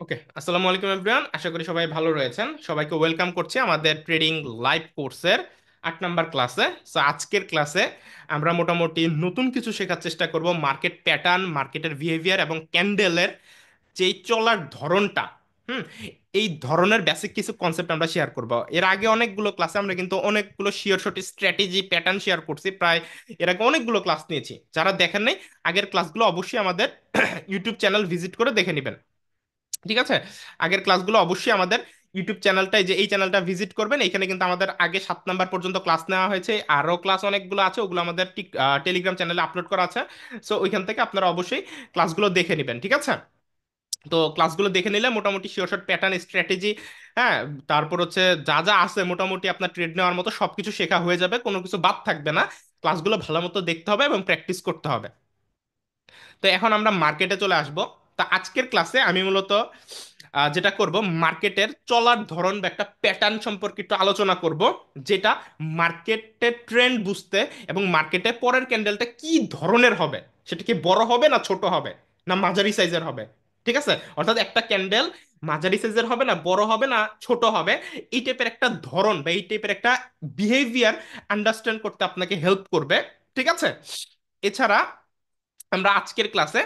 ওকে, আসসালামু আলাইকুম এভরিওয়ান। আশা করি সবাই ভালো রয়েছেন। সবাইকে ওয়েলকাম করছি আমাদের ট্রেডিং লাইভ কোর্সের 8 নাম্বার ক্লাসে। সো আজকের ক্লাসে আমরা মোটামুটি নতুন কিছু শেখার চেষ্টা করব, মার্কেট প্যাটার্ন, মার্কেটের বিহেভিয়ার এবং ক্যান্ডেলের যেই চলার ধরনটা। হুম এই ধরনের বেসিক কিছু কনসেপ্ট আমরা শেয়ার করব। এর আগে অনেকগুলো ক্লাসে আমরা কিন্তু অনেকগুলো sure short strategy pattern share করছি, প্রায় এর আগে অনেকগুলো ক্লাস নিয়েছি। যারা দেখেন নাই আগের ক্লাসগুলো, অবশ্যই আমাদের ইউটিউব চ্যানেল ভিজিট করে দেখে নেবেন। ঠিক আছে, আগের ক্লাসগুলো অবশ্যই আমাদের ইউটিউব চ্যানেলটাই, যে এই চ্যানেলটা ভিজিট করবেন, এখানে কিন্তু আমাদের আগে 7 নাম্বার পর্যন্ত ক্লাস নেওয়া হয়েছে। আরও ক্লাস অনেকগুলো আছে, ওগুলো আমাদের টেলিগ্রাম চ্যানেলে আপলোড করা আছে। সো ওইখান থেকে আপনারা অবশ্যই ক্লাসগুলো দেখে নেবেন। ঠিক আছে, তো ক্লাসগুলো দেখে নিলে মোটামুটি শিওর শর্ট প্যাটার্ন স্ট্র্যাটেজি, হ্যাঁ, তারপর হচ্ছে যা যা আছে মোটামুটি আপনার ট্রেড নেওয়ার মতো সবকিছু শেখা হয়ে যাবে, কোনো কিছু বাদ থাকবে না। ক্লাসগুলো ভালো মতো দেখতে হবে এবং প্র্যাকটিস করতে হবে। তো এখন আমরা মার্কেটে চলে আসব। তা আজকের ক্লাসে আমি মূলত যেটা করব, মার্কেটের চলার ধরন বা একটা প্যাটার্ন সম্পর্কে একটু আলোচনা করব, যেটা মার্কেটের ট্রেন্ড বুঝতে এবং মার্কেটে পরের ক্যান্ডেলটা কি ধরনের হবে, সেটা কি বড় হবে না ছোট হবে না মাঝারি সাইজের হবে। ঠিক আছে, অর্থাৎ একটা ক্যান্ডেল মাঝারি সাইজের হবে না বড় হবে না ছোট হবে, এই টাইপের একটা ধরন বা এই টাইপের একটা বিহেভিয়ার আন্ডারস্ট্যান্ড করতে আপনাকে হেল্প করবে। ঠিক আছে, এছাড়া আমরা আজকের ক্লাসে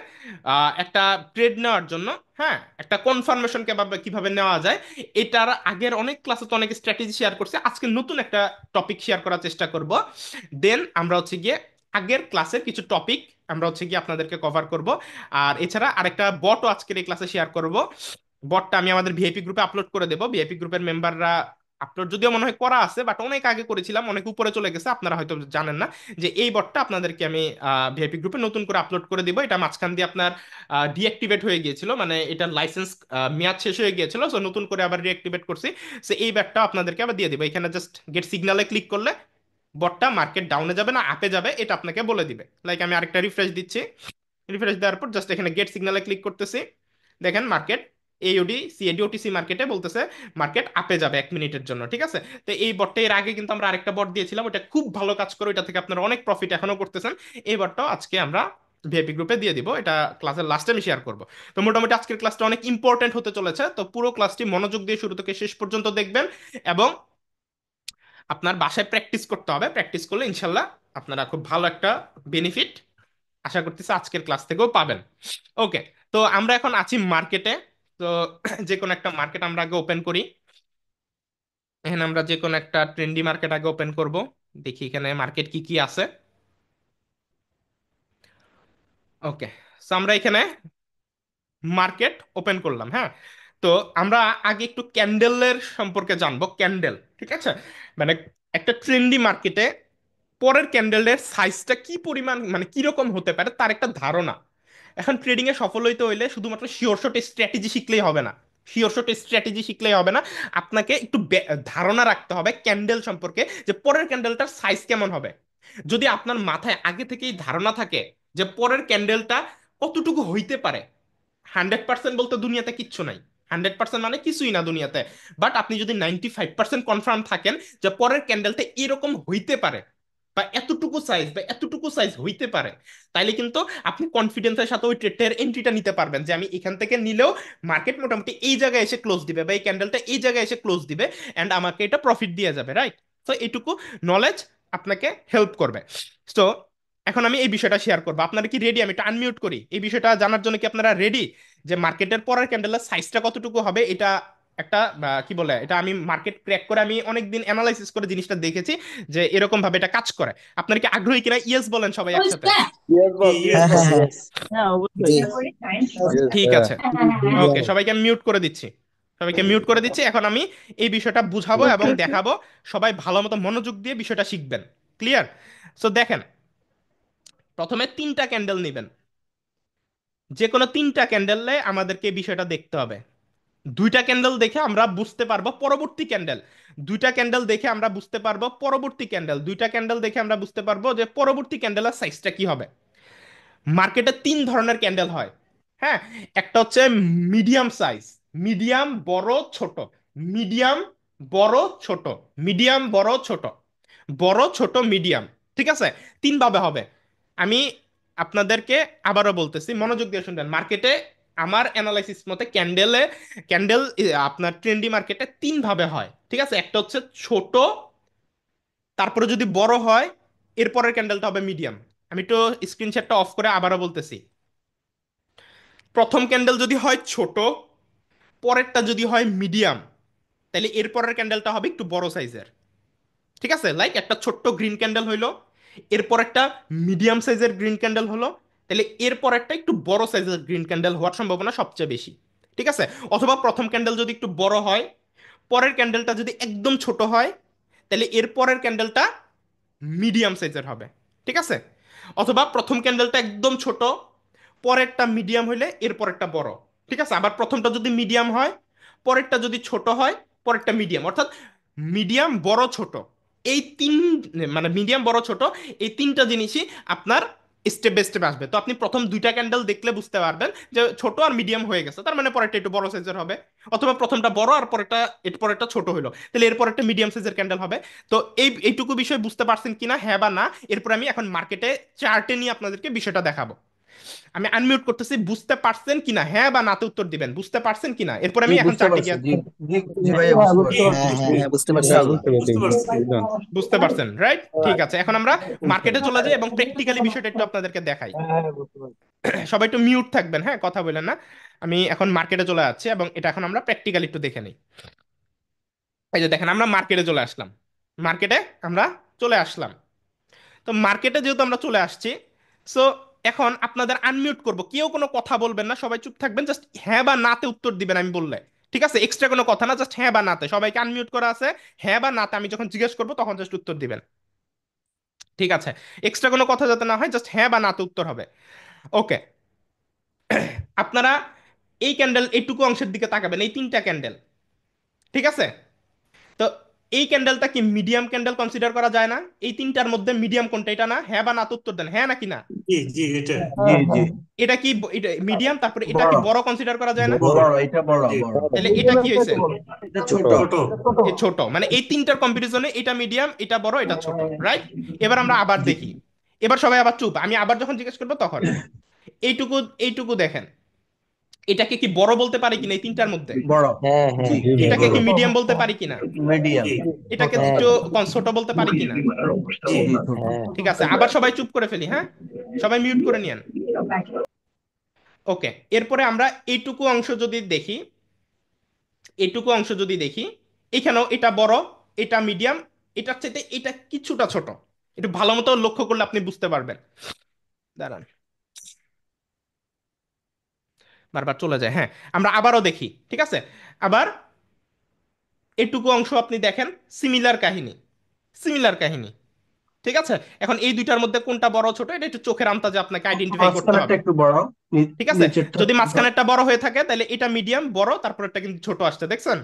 একটা ট্রেড নেওয়ার জন্য, হ্যাঁ, একটা কনফার্মেশন কিভাবে কিভাবে নেওয়া যায়, এটার আগের অনেক ক্লাসে তো অনেক স্ট্র্যাটেজি শেয়ার করছে, আজকে নতুন একটা টপিক শেয়ার করার চেষ্টা করব। দেন আমরা হচ্ছে গিয়ে আগের ক্লাসের কিছু টপিক আমরা হচ্ছে গিয়ে আপনাদেরকে কভার করব। আর এছাড়া আরেকটা বটও আজকের এই ক্লাসে শেয়ার করব। বটটা আমি আমাদের ভিআইপি গ্রুপে আপলোড করে দেবো। ভিআইপি গ্রুপের মেম্বাররা, আপলোড যদিও মনে হয় করা আছে, বাট অনেক আগে করেছিলাম, অনেক উপরে চলে গেছে, আপনারা হয়তো জানেন না যে এই বটটা আপনাদেরকে আমি ভিআইপি গ্রুপে নতুন করে আপলোড করে দিব। এটা মাঝখান দিয়ে আপনার ডিঅ্যাক্টিভেট হয়ে গিয়েছিল, মানে এটার লাইসেন্স মেয়াদ শেষ হয়ে গিয়েছিল, সো নতুন করে আবার রিঅ্যাক্টিভেট করছি। সো এই ব্যাটটা আপনাদেরকে আবার দিয়ে দিব। এখানে জাস্ট গেট সিগনালে ক্লিক করলে বটটা মার্কেট ডাউনে যাবে না আপে যাবে এটা আপনাকে বলে দিবে। লাইক আমি আরেকটা রিফ্রেশ দিচ্ছি। রিফ্রেশ দেওয়ার পর জাস্ট এখানে গেট সিগনালে ক্লিক করতেছি। দেখেন মার্কেট এইউডি সিএডি ওটিসি মার্কেটে বলতেছে মার্কেট আপে যাবে 1 মিনিটের জন্য। ঠিক আছে, তো এই বটটা এর আগে কিন্তু আমরা আরেকটা বট দিয়েছিলাম, ওটা খুব ভালো কাজ করে, ওটা থেকে আপনারা অনেক প্রফিট এখনো করতেছেন। এই বটটাও আজকে আমরা ভিআইপি গ্রুপে দিয়ে দিব, এটা ক্লাসের লাস্টে আমি শেয়ার করব। তো মোটামুটি আজকের ক্লাসটা অনেক ইম্পর্টেন্ট হতে চলেছে, তো পুরো ক্লাসটি মনোযোগ দিয়ে শুরু থেকে শেষ পর্যন্ত দেখবেন এবং আপনার বাসায় প্র্যাকটিস করতে হবে। প্র্যাকটিস করলে ইনশাল্লাহ আপনারা খুব ভালো একটা বেনিফিট আশা করতেছি আজকের ক্লাস থেকেও পাবেন। ওকে, তো আমরা এখন আছি মার্কেটে। তো যে কোনো একটা মার্কেট আমরা আগে ওপেন করি। এখানে আমরা যে কোনো একটা ট্রেন্ডি মার্কেট আগে ওপেন করব। দেখি এখানে মার্কেট কি কি আছে। ওকে, সো আমরা এখানে মার্কেট ওপেন করলাম। হ্যাঁ, তো আমরা আগে একটু ক্যান্ডেলের সম্পর্কে জানবো। ক্যান্ডেল, ঠিক আছে, মানে একটা ট্রেন্ডি মার্কেটে পরের ক্যান্ডেলের সাইজটা কি পরিমাণ, মানে কিরকম হতে পারে তার একটা ধারণা। এখন ট্রেডিং এ সফল হইতে হইলে শুধুমাত্র শিওর শট স্ট্র্যাটেজি শিখলেই হবে না। শিওর শট স্ট্র্যাটেজি শিখলেই হবে না, আপনাকে একটু ধারণা রাখতে হবে ক্যান্ডেল সম্পর্কে, যে পরের ক্যান্ডেলটার সাইজ কেমন হবে। যদি আপনার মাথায় আগে থেকেই ধারণা থাকে যে পরের ক্যান্ডেলটা কতটুকু হইতে পারে, 100% বলতে দুনিয়াতে কিচ্ছু নাই। 100% মানে কিছুই না দুনিয়াতে। বাট আপনি যদি 95% কনফার্ম থাকেন যে পরের ক্যান্ডেলটা এরকম হইতে পারে বা এতটুকু সাইজ হইতে পারে, তাইলে কিন্তু আপনি কনফিডেন্সের সাথে ওই ট্রেডের এন্ট্রিটা নিতে পারবেন, যে আমি এখান থেকে নিলেও মার্কেট মোটামুটি এই জায়গায় এসে ক্লোজ দিবে বা এই ক্যান্ডেলটা এই জায়গায় এসে ক্লোজ দিবে, এন্ড আমাকে এটা প্রফিট দিয়ে যাবে, রাইট? তো এইটুকু নলেজ আপনাকে হেল্প করবে। তো এখন আমি এই বিষয়টা শেয়ার করবো। আপনারা কি রেডি? আমি এটা আনমিউট করি। এই বিষয়টা জানার জন্য কি আপনারা রেডি, যে মার্কেটের পরের ক্যান্ডেলের সাইজটা কতটুকু হবে? এটা একটা কি বলে, এটা আমি মার্কেট ক্র্যাক করে আমি অনেকদিন অ্যানালাইসিস করে জিনিসটা দেখেছি যে এরকম ভাবে এটা কাজ করে। আপনারা কি আগ্রহী কিনা? ইয়েস বলেন সবাই একসাথে। ইয়েস বস, হ্যাঁ ইয়েস হ্যাঁ বস, হ্যাঁ। ইয়েস। হ্যাঁ, জি। অবশ্যই। ইয়েস ঠিক হ্যাঁ। আছে, ওকে, সবাইকে আমি মিউট করে দিচ্ছি। সবাইকে মিউট করে দিচ্ছি। এখন আমি এই বিষয়টা বুঝাবো এবং দেখাবো, সবাই ভালো মতো মনোযোগ দিয়ে বিষয়টা শিখবেন। ক্লিয়ার? সো দেখেন, প্রথমে 3টা ক্যান্ডেল নেবেন। যে কোনো 3টা ক্যান্ডেলে আমাদেরকে এই বিষয়টা দেখতে হবে। 2টা ক্যান্ডেল দেখে আমরা বুঝতে পারবো পরবর্তী ক্যান্ডেল। 2টা ক্যান্ডেল দেখে আমরা বুঝতে পারবো পরবর্তী ক্যান্ডেল। 2টা ক্যান্ডেল দেখে আমরা বুঝতে পারবো যে পরবর্তী ক্যান্ডেলের সাইজটা কি হবে। মার্কেটে 3 ধরনের ক্যান্ডেল হয়। হ্যাঁ, একটা হচ্ছে মিডিয়াম সাইজ, মিডিয়াম বড় ছোট, মিডিয়াম বড় ছোট, মিডিয়াম বড় ছোট, বড় ছোট মিডিয়াম। ঠিক আছে, 3 ভাবে হবে। আমি আপনাদেরকে আবারও বলতেছি, মনোযোগ দিয়ে শুনবেন। মার্কেটে আমার অ্যানালাইসিস মতে ক্যান্ডেলে ক্যান্ডেল আপনার ট্রেন্ডি মার্কেটে তিন ভাবে হয়, ঠিক আছে? একটা হচ্ছে ছোট, তারপরে যদি বড় হয় এরপরের ক্যান্ডেলটা হবে মিডিয়াম। আমি তো স্ক্রিনশটটা অফ করে আবারও বলতেছি। প্রথম ক্যান্ডেল যদি হয় ছোট, পরেরটা যদি হয় মিডিয়াম, তাহলে এরপরের ক্যান্ডেলটা হবে একটু বড় সাইজের। ঠিক আছে, লাইক একটা ছোট্ট গ্রিন ক্যান্ডেল হইলো, এরপর একটা মিডিয়াম সাইজের গ্রিন ক্যান্ডেল হলো, তাহলে এরপর একটা একটু বড় সাইজের গ্রিন ক্যান্ডেল হওয়ার সম্ভাবনা সবচেয়ে বেশি। ঠিক আছে, অথবা প্রথম ক্যান্ডেল যদি একটু বড় হয়, পরের ক্যান্ডেলটা যদি একদম ছোট হয়, তাহলে এর পরের ক্যান্ডেলটা মিডিয়াম সাইজের হবে। ঠিক আছে, অথবা প্রথম ক্যান্ডেলটা একদম ছোট, পরেরটা মিডিয়াম হইলে এর পরেরটা বড়। ঠিক আছে, আবার প্রথমটা যদি মিডিয়াম হয়, পরেরটা যদি ছোট হয়, পরেরটা মিডিয়াম, অর্থাৎ মিডিয়াম বড় ছোট, এই তিন, মানে মিডিয়াম বড় ছোট, এই তিনটা জিনিসই আপনার স্টেপ বাই স্টেপ আসবে। তো আপনি প্রথম দুইটা ক্যান্ডেল দেখলে বুঝতে পারবেন যে ছোট আর মিডিয়াম হয়ে গেছে, তার মানে পরেরটা একটু বড় সাইজের হবে। অথবা প্রথমটা বড় আর পরেরটা, এর পরেরটা ছোট হলো, তাহলে এরপর একটা মিডিয়াম সাইজের ক্যান্ডেল হবে। তো এইটুকু বিষয় বুঝতে পারছেন কিনা, হ্যাঁ বা না? এরপর আমি এখন মার্কেটে চার্টে নিয়ে আপনাদেরকে বিষয়টা দেখাবো। আমি আনমিউট করতেছি, বুঝতে পারছেন কিনা হ্যাঁ বা নাতে উত্তর দিবেন, বুঝতে পারছেন কিনা, এরপর জি আমি এখন বুঝতে চার্টে পারছি, গিয়ে। জি। জি, জি ভাইয়া বুঝতে জি পারছি। হ্যাঁ হ্যাঁ হ্যাঁ বুঝতে পারছি। হ্যাঁ বুঝতে পারছি বুঝতে পারছি। একদম। বুঝতে পারছেন, রাইট? ঠিক আছে, এখন আমরা মার্কেটে চলে যাই এবং প্র্যাকটিক্যালি বিষয়টা একটু আপনাদেরকে দেখাই। সবাই একটু মিউট থাকবেন, হ্যাঁ, কথা বলেন না। আমি এখন মার্কেটে চলে যাচ্ছি এবং এটা এখন আমরা প্র্যাকটিক্যালি একটু দেখে নিই। এই যে দেখেন, আমরা মার্কেটে চলে আসলাম। মার্কেটে আমরা চলে আসলাম। তো মার্কেটে যেহেতু আমরা চলে আসছি, সো এখন আপনাদের আনমিউট করব, কেউ কোনো কথা বলবেন না, সবাই চুপ থাকবেন, জাস্ট হ্যাঁ বা নাতে উত্তর দিবেন আমি বললে। ঠিক আছে, এক্সট্রা কোনো কথা না, জাস্ট হ্যাঁ বা নাতে, সবাইকে আনমিউট করা আছে। হ্যাঁ বা নাতে আমি যখন জিজ্ঞেস করবো তখন জাস্ট উত্তর দিবেন। ঠিক আছে, এক্সট্রা কোনো কথা যাতে না হয়, জাস্ট হ্যাঁ বা নাতে উত্তর হবে। ওকে, আপনারা এই ক্যান্ডেল এইটুকু অংশের দিকে তাকাবেন, এই তিনটা ক্যান্ডেল। ঠিক আছে, তো এই ক্যান্ডেলটা কি মিডিয়াম ক্যান্ডেল কনসিডার করা যায় না? এই তিনটার মধ্যে মিডিয়াম কোনটা, এটা না? হ্যাঁ বা নাতে উত্তর দেন, হ্যাঁ নাকি না? জি জি এটা জি জি। এটা কি এটা মিডিয়াম, তারপরে এটা কি বড়, বড় কনসিডার করা যায় না? বড়। বড়, এটা বড় জি বড়। তাহলে এটা কি হয়েছে? এটা ছোট। ছোট। এ ছোট, মানে এই তিনটার কম্পারিজনে এটা মিডিয়াম, এটা বড়, এটা ছোট, রাইট? এবার আমরা আবার জি দেখি। এবার সবাই আবার চুপ, আমি আবার যখন জিজ্ঞেস করবো তখন। এইটুকু, এইটুকু দেখেন, এটাকে কি বড় বলতে পারি কিনা এই তিনটার মধ্যে? বড়। হ্যাঁ জি হ্যাঁ জি এটাকে বড়। কি মিডিয়াম বলতে পারি কিনা? মিডিয়াম। জি ছোট। এটাকে হ্যাঁ একটু ছোট বলতে পারি কিনা? জি জি ছোট। হ্যাঁ। ঠিক আছে, আবার সবাই চুপ করে ফেলি, হ্যাঁ, সবাই মিউট করে নিয়েন। ওকে, এরপরে আমরা এইটুকু অংশ যদি দেখি, এইটুকু অংশ যদি দেখি, এখানেও এটা বড়, এটা মিডিয়াম, এটার চাইতে এটা কিছুটা ছোট। একটু ভালো মতো লক্ষ্য করলে আপনি বুঝতে পারবেন। দাঁড়ান, বারবার চলে যায়, হ্যাঁ। আমরা আবারও দেখি, ঠিক আছে, আবার এটুকু অংশ আপনি দেখেন, সিমিলার কাহিনী, সিমিলার কাহিনী। ঠিক আছে, এখন এই দুইটার মধ্যে কোনটা বড় ছোট এটা একটু চোখের আন্দাজে আপনাকে আইডেন্টিফাই করতে মাঝখানেরটা হবে। একটু বড়, ঠিক আছে, নিচেরটা যদি ছোট। মাঝখানেরটা বড় হয়ে থাকে তাহলে এটা মিডিয়াম বড়, তারপর এটা কিন্তু ছোট আসছে, দেখছেন?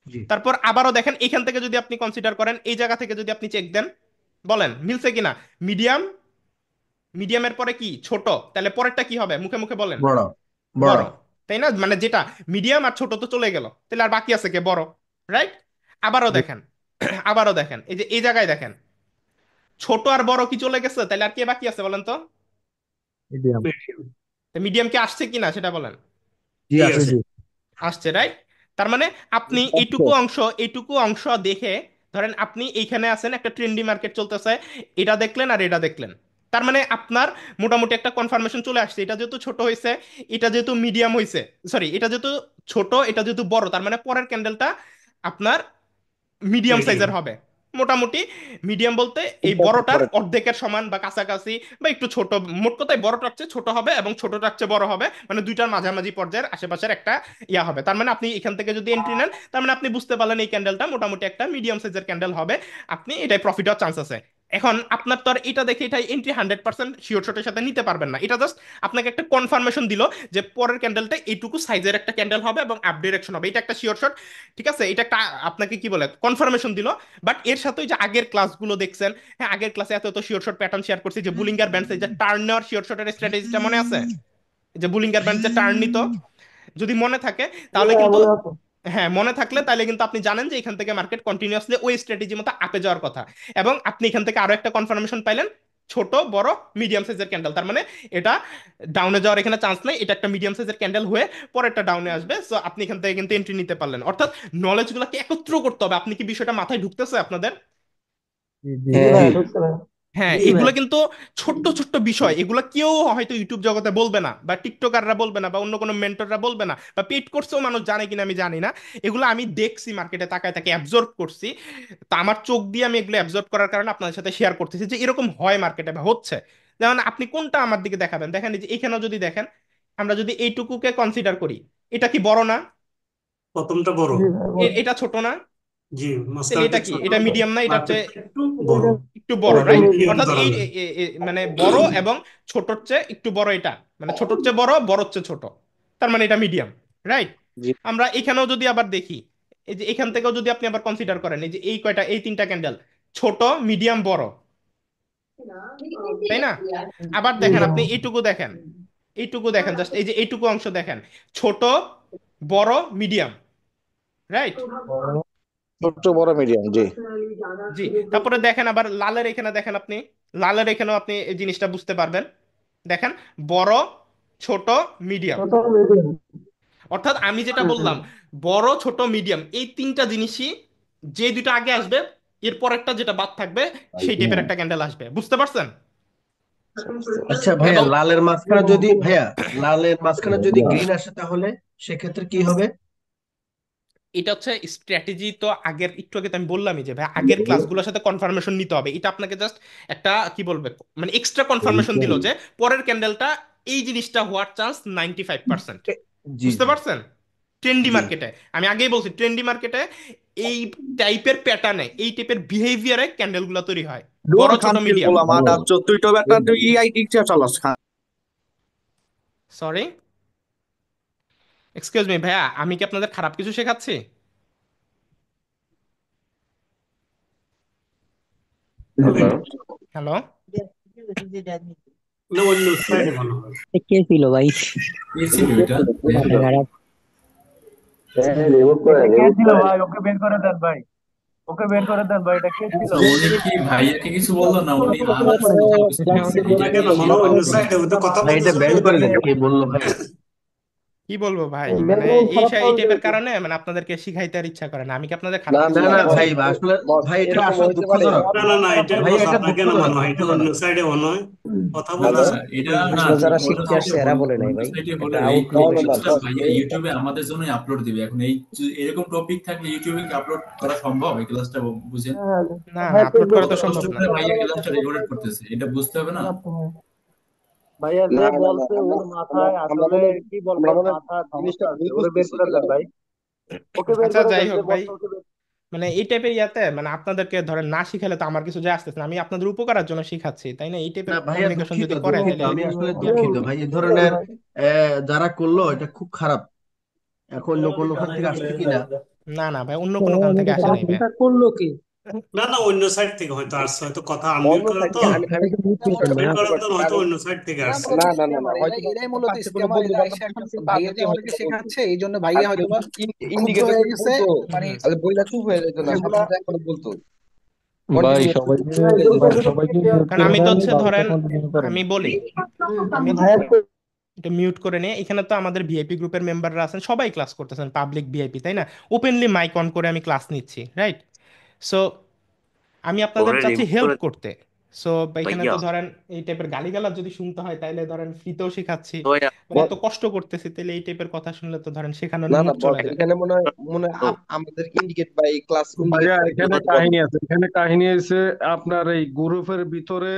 জি। তারপর আবারও দেখেন, এখান থেকে যদি আপনি কনসিডার করেন, এই জায়গা থেকে যদি আপনি চেক দেন, বলেন মিলছে কিনা? মিডিয়াম, মিডিয়ামের পরে কি ছোট, তাহলে পরেরটা কি হবে, মুখে মুখে বলেন। বড়। বড়। বড়, তাই না? মানে যেটা মিডিয়াম আর ছোট তো চলে গেল, তাহলে আর বাকি আছে কে, বড়, রাইট? আবারও দেখেন, আবারও দেখেন, এই যে এই জায়গায় দেখেন, ছোট আর বড় কি চলে গেছে, তাহলে আর কে বাকি আছে বলেন তো? মিডিয়াম। মিডিয়াম কি আসছে কিনা সেটা বলেন। জি জি আছে। আছে। আসছে, রাইট? তার মানে আপনি এইটুকু অংশ, এইটুকু অংশ দেখে, ধরেন আপনি এইখানে আছেন, একটা ট্রেন্ডি মার্কেট চলতেছে, এটা দেখলেন আর এটা দেখলেন, তার মানে আপনার মোটামুটি একটা কনফার্মেশন চলে আসছে, এটা যেহেতু ছোট হয়েছে, এটা যেহেতু মিডিয়াম হয়েছে, সরি, এটা যেহেতু ছোট, এটা যেহেতু বড়, তার মানে পরের ক্যান্ডেলটা আপনার মিডিয়াম মিডিয়াম। সাইজের হবে। মোটামুটি মিডিয়াম বলতে এই বড়টার অর্ধেকের সমান বা কাছাকাছি, বা একটু ছোট, মোট কথায় বড়টার চেয়ে ছোট হবে এবং ছোটটার চেয়ে বড় হবে, মানে দুইটার মাঝামাঝি পর্যায়ের আশেপাশের একটা ইয়া হবে। তার মানে আপনি এখান থেকে যদি এন্ট্রি নেন, তার মানে আপনি বুঝতে পারলেন এই ক্যান্ডেলটা মোটামুটি একটা মিডিয়াম সাইজের ক্যান্ডেল হবে, আপনি এটাই প্রফিট হওয়ার চান্স আছে। এখন আপনার তো আর এটা দেখে এটা এন্ট্রি 100% শিওর শটের সাথে নিতে পারবেন না, এটা জাস্ট আপনাকে একটা কনফার্মেশন দিল যে পরের ক্যান্ডেলটা এইটুকু সাইজের একটা ক্যান্ডেল হবে এবং আপ ডিরেকশন হবে, এটা একটা শিওর শট। ঠিক আছে, এটা একটা আপনাকে কি বলে কনফার্মেশন দিল। বাট এর সাথে ওই যে আগের ক্লাসগুলো দেখছেন, হ্যাঁ, আগের ক্লাসে এত এত শিওর শট প্যাটার্ন শেয়ার করছি, যে বুলিঙ্গার ব্যান্ড, যে টার্ন নেওয়ার শিওর শটের স্ট্র্যাটেজিটা মনে আছে? যে বুলিঙ্গার ব্যান্ড যে টার্ন নিত, যদি মনে থাকে তাহলে কিন্তু, হ্যাঁ, মনে থাকলে তাহলে কিন্তু আপনি জানেন যে এখান থেকে মার্কেট কন্টিনিউয়াসলি ওই স্ট্র্যাটেজি মতো আপে যাওয়ার কথা। এবং আপনি এখান থেকে আরো একটা কনফার্মেশন পাইলেন ছোট বড় মিডিয়াম সাইজের ক্যান্ডেল, তার মানে এটা ডাউনে যাওয়ার এখানে চান্স নাই, এটা একটা মিডিয়াম সাইজের ক্যান্ডেল হয়ে পরেরটা ডাউনে আসবে। সো আপনি এখান থেকে কিন্তু এন্ট্রি নিতে পারলেন। অর্থাৎ নলেজগুলোকে একত্র করতে হবে। আপনি কি বিষয়টা মাথায় ঢুকতেছে আপনাদের? জি জি জি জি ভাই। হ্যাঁ, জি ভাই। এগুলো কিন্তু ছোট্ট ছোট্ট বিষয়, এগুলো কেউ হয়তো ইউটিউব জগতে বলবে না, বা টিকটকাররা বলবে না, বা অন্য কোনো মেন্টররা বলবে না, বা পেড কোর্সেও মানুষ জানে কিনা আমি জানি না। এগুলো আমি দেখছি, মার্কেটে তাকায় তাকে অ্যাবজর্ব করছি। তা আমার চোখ দিয়ে আমি এগুলো অ্যাবজর্ব করার কারণে আপনাদের সাথে শেয়ার করতেছি যে এরকম হয় মার্কেটে বা হচ্ছে। যেমন আপনি কোনটা আমার দিকে দেখাবেন, দেখেন এই যে এখানেও যদি দেখেন, আমরা যদি এইটুকুকে কনসিডার করি, এটা কি বড় না? প্রথমটা বড়। এটা ছোট না? জি, তাহলে মাঝখানেরটা এটা কি, ছোট, এটা মিডিয়াম না, এটা হচ্ছে মাঝখানেরটা একটু বড়। একটু বড়, এটা রাইট? মিডিয়াম অর্থাৎ এই ধরনের। মানে বড় এবং ছোটর চেয়ে একটু বড়, এটা মানে ছোটর চেয়ে বড়, বড়র চেয়ে ছোট, তার মানে এটা মিডিয়াম, রাইট? জি আমরা এখানেও যদি আবার দেখি, এই যে এখান থেকেও যদি আপনি আবার কনসিডার করেন, এই যে এই কয়টা, এই তিনটা ক্যান্ডেল, ছোট মিডিয়াম বড়, তাই না? আবার দেখেন আপনি এইটুকু দেখেন, এইটুকু দেখেন, জাস্ট এই যে এইটুকু অংশ দেখেন, ছোট বড় মিডিয়াম, রাইট? ছোট বড় মিডিয়াম। জি জি। তারপরে দেখেন আবার লালের এখানে দেখেন আপনি, লালের এখানেও আপনি এই জিনিসটা বুঝতে পারবেন। দেখেন, বড় ছোট মিডিয়াম। অর্থাৎ আমি যেটা বললাম, বড় ছোট মিডিয়াম এই তিনটা জিনিসই, যে দুটো আগে আসবে এরপর একটা যেটা বাদ থাকবে, সেই টাইপের একটা ক্যান্ডেল আসবে, বুঝতে পারছেন? আচ্ছা ভাইয়া, এবং লালের মাঝখানে যদি গ্রিন আসে তাহলে সেক্ষেত্রে কি হবে? এটা হচ্ছে স্ট্র্যাটেজি। তো আগের একটু আগে তো আমি বললামই যে ভাই, আগের ক্লাসগুলোর সাথে কনফার্মেশন নিতে হবে। এটা আপনাকে জাস্ট একটা কি বলবে, মানে এক্সট্রা কনফার্মেশন দিল যে পরের ক্যান্ডেলটা এই জিনিসটা হওয়ার চান্স 95%। জি বুঝতে জি পারছেন? ট্রেন্ডি জি। মার্কেটে, আমি আগেই বলছি, ট্রেন্ডি মার্কেটে এই টাইপের প্যাটার্নে, এই টাইপের বিহেভিয়ারে ক্যান্ডেলগুলো তৈরি হয়, Dua বড় ছোট kantil মিডিয়াম। bola mata চতুই তো একটা তুই ইআই টিচার চালাস খান। সরি, এক্সকিউজ মি ভাইয়া, আমি কি আপনাদের খারাপ কিছু শেখাচ্ছি? হ্যালো। হ্যালো? না, অন্য সাইডে ভালো হয়। কে ছিল ভাই? কে ছিল এটা? মাথা খারাপ। এটা কে ছিল ভাই? ওকে বের করে দেন ভাই, ওকে বের করে দেন ভাই, এটা কে ছিল? আচ্ছা, উনি কি ভাইয়াকে কিছু বললো না? উনি আমার সাথে কথা বলছে দেখছি না ভিডিওতে কেন, কি মনে হয় অন্য বললো? সাইডে ওদের কথা ভাই, এটা বলতেছে তো ব্যান করে ওদেরকে। দেন, কে বললো ভাই? কি বলবো ভাই, মানে এই টাইপের কারণে মানে আপনাদেরকে শিখাইতে আর ইচ্ছা করে না। আমি কি আপনাদের খারাপ কিছু না না শিখাচ্ছি? ভাই, আসলে ভাই এটা আসলে দুঃখজনক। না না না, এটা ভাই কথা এটা আপনাকে না মনে দুঃখজনক, হয়, এটা অন্য দুঃখজনক। সাইডে মনে হয় কথা না না বলতেছে। না, এটা না, আসলে যারা অন্য শিখতে সাইডে আসছে এরা হলো, বলে নাই অন্য ভাই, সাইডে এটা হলেও এই আউটলুক এসেছে। টপিকটা ভাইয়া ইউটিউবে আমাদের জন্যই আপলোড দিবে। এখন এই এরকম টপিক থাকলে ইউটিউবে কি আপলোড করা সম্ভব? এই ক্লাসটা বুঝেন, না না, আপলোড করা কত তো কষ্ট সম্ভব না। করে ভাইয়া ক্লাসটা রেকর্ড করতেছে, এটা বুঝতে হবে না? ভাইয়া যে বলছে ওর মাথায় আসলে কি বলবো, ওর মাথায় সমস্যা আছে, ওরে বের করে দেন ভাই, ওকে বের আচ্ছা করে যাই দেন, যে হোক ভাই, বলছে ওকে বের। মানে এই টাইপের ইয়াতে মানে আপনাদেরকে ধরেন না শিখালে তো আমার কিছু যায় আসতেছে না, আমি আপনাদের উপকারের জন্য শিখাচ্ছি, তাই না? এই না টাইপের ভাইয়া, কমিউনিকেশন দুঃখিত যদি করে দুঃখিত, তাহলে আমি আসলে ইয়া কি। দুঃখিত ভাই, এই ধরনের যারা করলো এটা খুব খারাপ। এখন অন্য কোনো ওখান থেকে আসছে কিনা। না না ভাই, অন্য কোনো কান থেকে আসে নাই ভাই। করলো কি? না না, অন্য সাইড থেকে হয়তো আসছে, হয়তো কথা আনমিউট করা তো, মিউট করার তো হয়তো অন্য সাইড থেকে এরা আসছে। মূলত স্ক্যামার, এরাই মূলত স্ক্যামার। এরা এসে এখন ভাইয়া যে আমাদেরকে শেখাচ্ছে, এই জন্য ভাইয়া হয়তো বা ক্ষুব্ধ হয়ে গেছে। মানে হুম। এগুলা জি। ভাই সবাইকে, ভাই সবাইকে মিউট কারণ করে আমি তো দেন, হচ্ছে ক্লাসটা ধরেন, কন্টিনিউ করেন। আমি বলি, আমি এটা মিউট করে নিয়ে, এখানে তো আমাদের ভিআইপি গ্রুপের মেম্বাররা আছেন, সবাই ক্লাস করতেছেন, পাবলিক ভিআইপি, তাই না? ওপেনলি মাইক অন করে আমি ক্লাস নিচ্ছি, রাইট? সো আমি আপনাদের চাচ্ছি হেল্প করতে। সো এখানে তো ধরেন এই টাইপের গালিগালাজ যদি শুনতে হয়, তাইলে ধরেন ফ্রিতেও শেখাচ্ছি, মানে এত কষ্ট করতেছি, তাহলে এই টাইপের কথা শুনলে তো ধরেন শেখানোর মুড চলে যায়। আমাদের ইন্ডিকেট বাই ক্লাস ইন্ডিকেট ভাইয়া বাই এখানে কাহিনী আছে, এখানে কাহিনী আছে আপনার এই গ্রুপের ভিতরে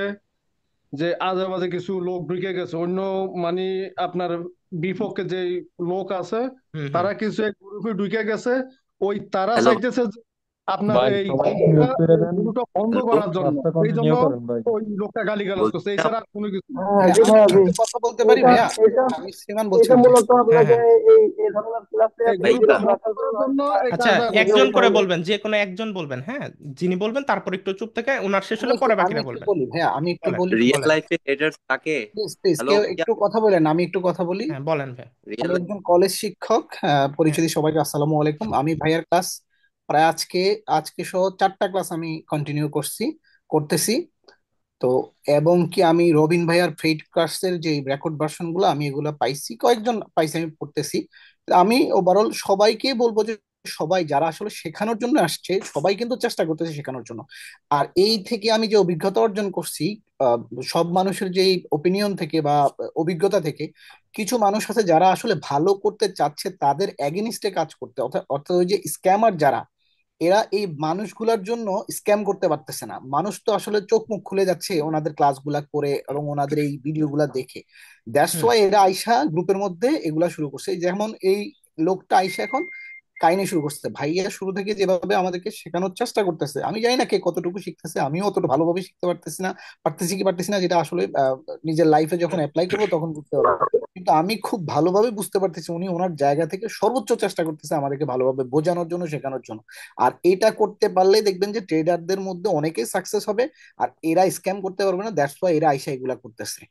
যে আজে বাজে কিছু লোক ঢুকে গেছে, অন্য মানে আপনার বিপক্ষে যে লোক আছে, হুম হুম। তারা কিছু এক গ্রুপে ঢুকে গেছে। ওই তারা চাইতেছে যে আপনার ভাই এই সবাইকে মিউট করে দেন, গ্রুপটা বন্ধ করার জন্য, ক্লাসটা এই জন্য কন্টিনিউ করেন ভাই। ওই লোকটা গালিগালাজ করছে, এছাড়া আর কোনো কিছু না। ভাইয়া, আমি কি একটু কথা বলতে পারি ভাইয়া? আমি শ্রীমান বলছিলাম। হ্যাঁ হ্যাঁ। এই গ্রুপটা বন্ধ করার জন্য এই আচ্ছা, কাজটা করছে। একজন করে বলবেন, যে কোনো একজন বলবেন, হ্যাঁ? যিনি বলবেন তারপর একটু চুপ থেকে ওনার শেষ হলে পরে আমি বাকিরা একটু বলবেন। বলি ভাইয়া, আমি একটু বলেন বলি। বলেন। প্লিজ প্লিজ কেউ একটু কথা বলেন, আমি একটু কথা বলি। হ্যাঁ বলেন ভাই। আমি একজন কলেজ শিক্ষক। হ্যাঁ পরিচিতি সবাইকে আসসালামু আলাইকুম। আমি ভাইয়ার ক্লাস প্রায় আজকে আজকে সহ 4টা ক্লাস আমি কন্টিনিউ করতেছি। তো এবং কি আমি রবিন ভাইয়ার ফ্রেড ক্লাসের যে রেকর্ড ভার্সন গুলো আমি এগুলো পাইছি, কয়েকজন পাইছি, আমি পড়তেছি। তো আমি ওভারঅল সবাইকে বলবো যে সবাই যারা আসলে শেখানোর জন্য আসছে সবাই কিন্তু চেষ্টা করতেছে শেখানোর জন্য। আর এই থেকে আমি যে অভিজ্ঞতা অর্জন করছি, আহ, সব মানুষের যে ওপিনিয়ন থেকে বা অভিজ্ঞতা থেকে, কিছু মানুষ আছে যারা আসলে ভালো করতে চাচ্ছে তাদের এগেনিস্টে কাজ করতে, অর্থাৎ অর্থাৎ ওই যে স্ক্যামার যারা, এরা এই মানুষগুলোর জন্য স্ক্যাম করতে পারতেছে না। মানুষ তো আসলে চোখ মুখ খুলে যাচ্ছে ওনাদের ক্লাসগুলা করে এবং ওনাদের এই ভিডিওগুলা দেখে। That's hmm. ওয়াই এরা আইসা গ্রুপের মধ্যে এগুলা শুরু করছে। যেমন এই লোকটা আইসা এখন কাহিনী শুরু করছে, ভাইয়া শুরু থেকে যেভাবে আমাদেরকে শেখানোর চেষ্টা করতেছে, আমি জানি না কে কতটুকু শিখতেছে, আমিও অতটা ভালোভাবে শিখতে পারতেছি না, পারতেছি কি পারতেছি না, যেটা আসলে নিজের লাইফে যখন অ্যাপ্লাই করবো তখন বুঝতে পারবো। কিন্তু আমি খুব ভালোভাবে বুঝতে পারতেছি উনি ওনার জায়গা থেকে সর্বোচ্চ চেষ্টা করতেছে আমাদেরকে ভালোভাবে বোঝানোর জন্য, শেখানোর জন্য। আর এটা করতে পারলে দেখবেন যে ট্রেডারদের মধ্যে অনেকেই সাকসেস হবে, আর এরা স্ক্যাম করতে পারবে না। দ্যাটস ওয়াই এরা আইসা এগুলা করতেছে।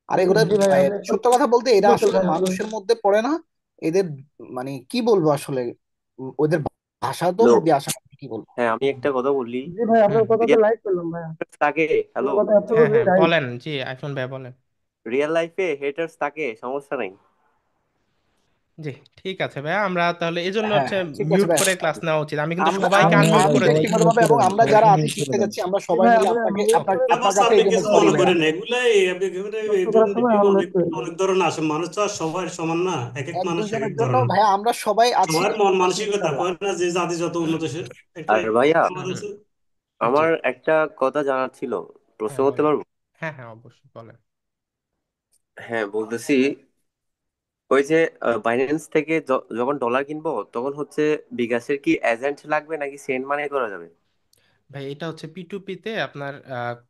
আর এগুলা জি ভাই, আমি একটু সত্য কথা বলতে কি এরা বলতে আসলে চাই আসলে। মানুষের মধ্যে পড়ে না। এদের মানে কি বলবো আসলে, ওদের ভাষা তো হ্যালো। দিয়ে আসা, কি বলবো। হ্যাঁ, আমি একটা কথা বলি। জি ভাই, হুম। আপনার কথা তো রিয়েল লাইক করলাম ভাইয়া, থাকে। আপনার হ্যালো। কথা এতটুকু হ্যাঁ হ্যাঁ রাইট। বলেন, জি আইফোন ভাই বলেন। রিয়েল লাইফে হেটার্স থাকে, সমস্যা নাই। জি ঠিক আছে ভাইয়া, আমরা তাহলে এই জন্য হ্যাঁ হচ্ছে হ্যাঁ, ঠিক আছে মিউট ভাই। করে ক্লাস নেওয়া উচিত। আমি কিন্তু আমরা সবাইকে আমি হ্যাঁ আনমিউট ভাই, আমি করে সবাইকে দিছি। ব্যক্তিগতভাবে মিউট করে এবং দেন, আমরা যারা সবাইকে আছি মিউট করে শিখতে দেন। যাচ্ছি, আমরা জি সবাই ভাই, মিলে আমরা আপনাকে মিউট আপনার করে না আপনার বস, কাছে আপনি এই জন্য কিছু সরি মনে ভাইয়া। করেন না। এগুলাই একেবারে প্রশ্ন এই করার ধরনের সময় টিম আমরা অনেক একটু অনেক ধরনের আসে। মানুষ তো আর সবাই সমান না, এক এক এক মানুষ এক এক দুজনের জন্য ধরনের। ভাইয়া আমরা সবাই আছি সবার মন মানসিকতা ইনশাল্লাহ। কয় না যে জাতি যত উন্নত একটা আর ভাইয়া, আমার হুম। আছে। জি। আমার একটা কথা জানার ছিল, প্রশ্ন হ্যাঁ করতে বলেন। পারবো? হ্যাঁ হ্যাঁ অবশ্যই বলেন। হ্যাঁ, বলতেছি, ওই যে বাইন্যান্স থেকে যখন ডলার কিনবো তখন হচ্ছে বিকাশের কি এজেন্ট লাগবে নাকি সেন্ড মানি করা যাবে? ভাই এটা হচ্ছে P2P তে আপনার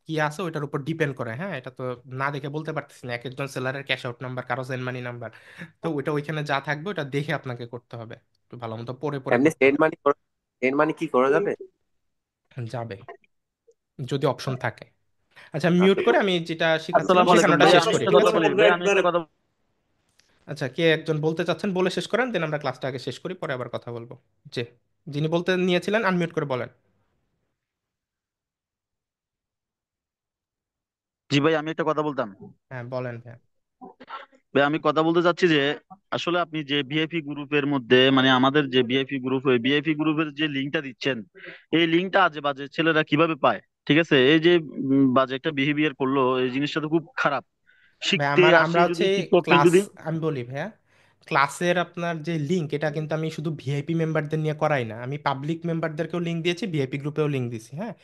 কি আছে ওইটার উপর ডিপেন্ড করে। হ্যাঁ এটা তো না দেখে বলতে পারতেছি না, এক একজন সেলারের ক্যাশ আউট নাম্বার, কারো সেন্ড মানি নাম্বার। তো ওইটা ওইখানে যা থাকবে ওটা দেখে আপনাকে করতে হবে, একটু ভালো মতো পড়ে পড়ে এমনি করতে হবে। সেন্ড মানি কি করা যাবে? যাবে, যদি অপশন থাকে। আচ্ছা মিউট আচ্ছা, করে আমি যেটা শিখাচ্ছিলাম আসসালামু আলাইকুম শেখানোটা ভাই, শেষ আমি করি, একটা ঠিক কথা আছে? বলি আমরা ভাই, আমি একবারে একটা কথা। আচ্ছা কে একজন বলতে চাচ্ছেন বলে শেষ করেন, দেন আমরা ক্লাসটা আগে শেষ করি, পরে আবার কথা বলবো। যে যিনি বলতে নিয়েছিলেন আনমিউট করে বলেন। জি ভাই, আমি একটা কথা বলতাম। হ্যাঁ বলেন ভাই। ভাই, আমি কথা বলতে চাচ্ছি যে আসলে আপনি যে ভিআইপি গ্রুপের মধ্যে, মানে আমাদের যে ভিআইপি গ্রুপ, ওই ভিআইপি গ্রুপের যে লিঙ্কটা দিচ্ছেন, এই লিঙ্কটা আজে বাজে ছেলেরা কিভাবে পায়? ঠিক আছে, এই যে বাজে একটা বিহেভিয়ার করলো, এই জিনিসটা তো খুব খারাপ। ভাই শিখতে আমার আসি আমরা যদি, হচ্ছে শিক্ষককে ক্লাস, যদি। আমি বলি ভাইয়া, ক্লাসের আপনার যে লিঙ্ক এটা কিন্তু আমি শুধু ভিআইপি মেম্বারদের নিয়ে করাই না, আমি পাবলিক মেম্বারদেরকেও লিঙ্ক দিয়েছি, ভিআইপি গ্রুপেও লিঙ্ক দিয়েছি। হ্যাঁ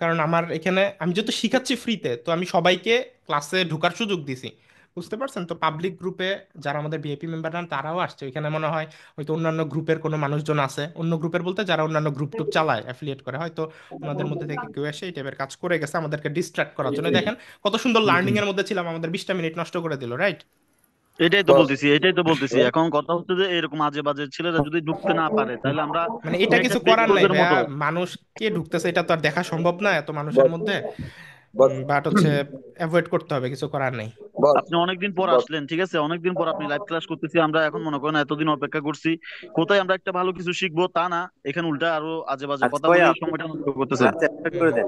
কারণ আমার এখানে আমি যেহেতু শিখাচ্ছি ফ্রিতে, তো আমি সবাইকে ক্লাসে ঢোকার সুযোগ দিছি। বুঝতে পারছেন? তো পাবলিক গ্রুপে যারা আমাদের ভিআইপি মেম্বার তারাও আসছে। ওইখানে মনে হয় হয়তো অন্যান্য গ্রুপের কোনো মানুষজন আছে, অন্য গ্রুপের বলতে যারা অন্যান্য গ্রুপ টুপ চালায়, অ্যাফিলিয়েট করে, হয়তো ওনাদের মধ্যে থেকে কেউ এসে এই টাইপের কাজ করে গেছে আমাদেরকে ডিস্ট্রাক্ট করার জন্য। দেখেন কত সুন্দর লার্নিং এর মধ্যে ছিলাম, আমাদের 20টা মিনিট নষ্ট করে দিল, রাইট? বস এটাই তো বলতেছি, এখন কথা হচ্ছে যে এরকম আজে বাজে ছেলেরা যদি ঢুকতে না পারে তাহলে আমরা মানে এটা কিছু করার নাই ব্যক্তিগতের ভাইয়া, মতো। মানুষ কে ঢুকতেছে এটা তো আর দেখা সম্ভব না এত মানুষের মধ্যে। বস বাট হচ্ছে অ্যাভয়েড করতে হবে, কিছু করার নেই। বস আপনি অনেকদিন পর বস আসলেন, ঠিক আছে, অনেকদিন পর আপনি লাইভ ক্লাস করতেছি, আমরা এখন মনে করেন এতদিন অপেক্ষা করছি, কোথায় আমরা একটা ভালো কিছু শিখবো তা না, এখানে উল্টা আরো আজে বাজে আচ্ছা কথা ভাইয়া, বলে আপনি সময়টা নষ্ট করতেছেন। ক্লাস স্টার্ট হুম করে হুম। দেন।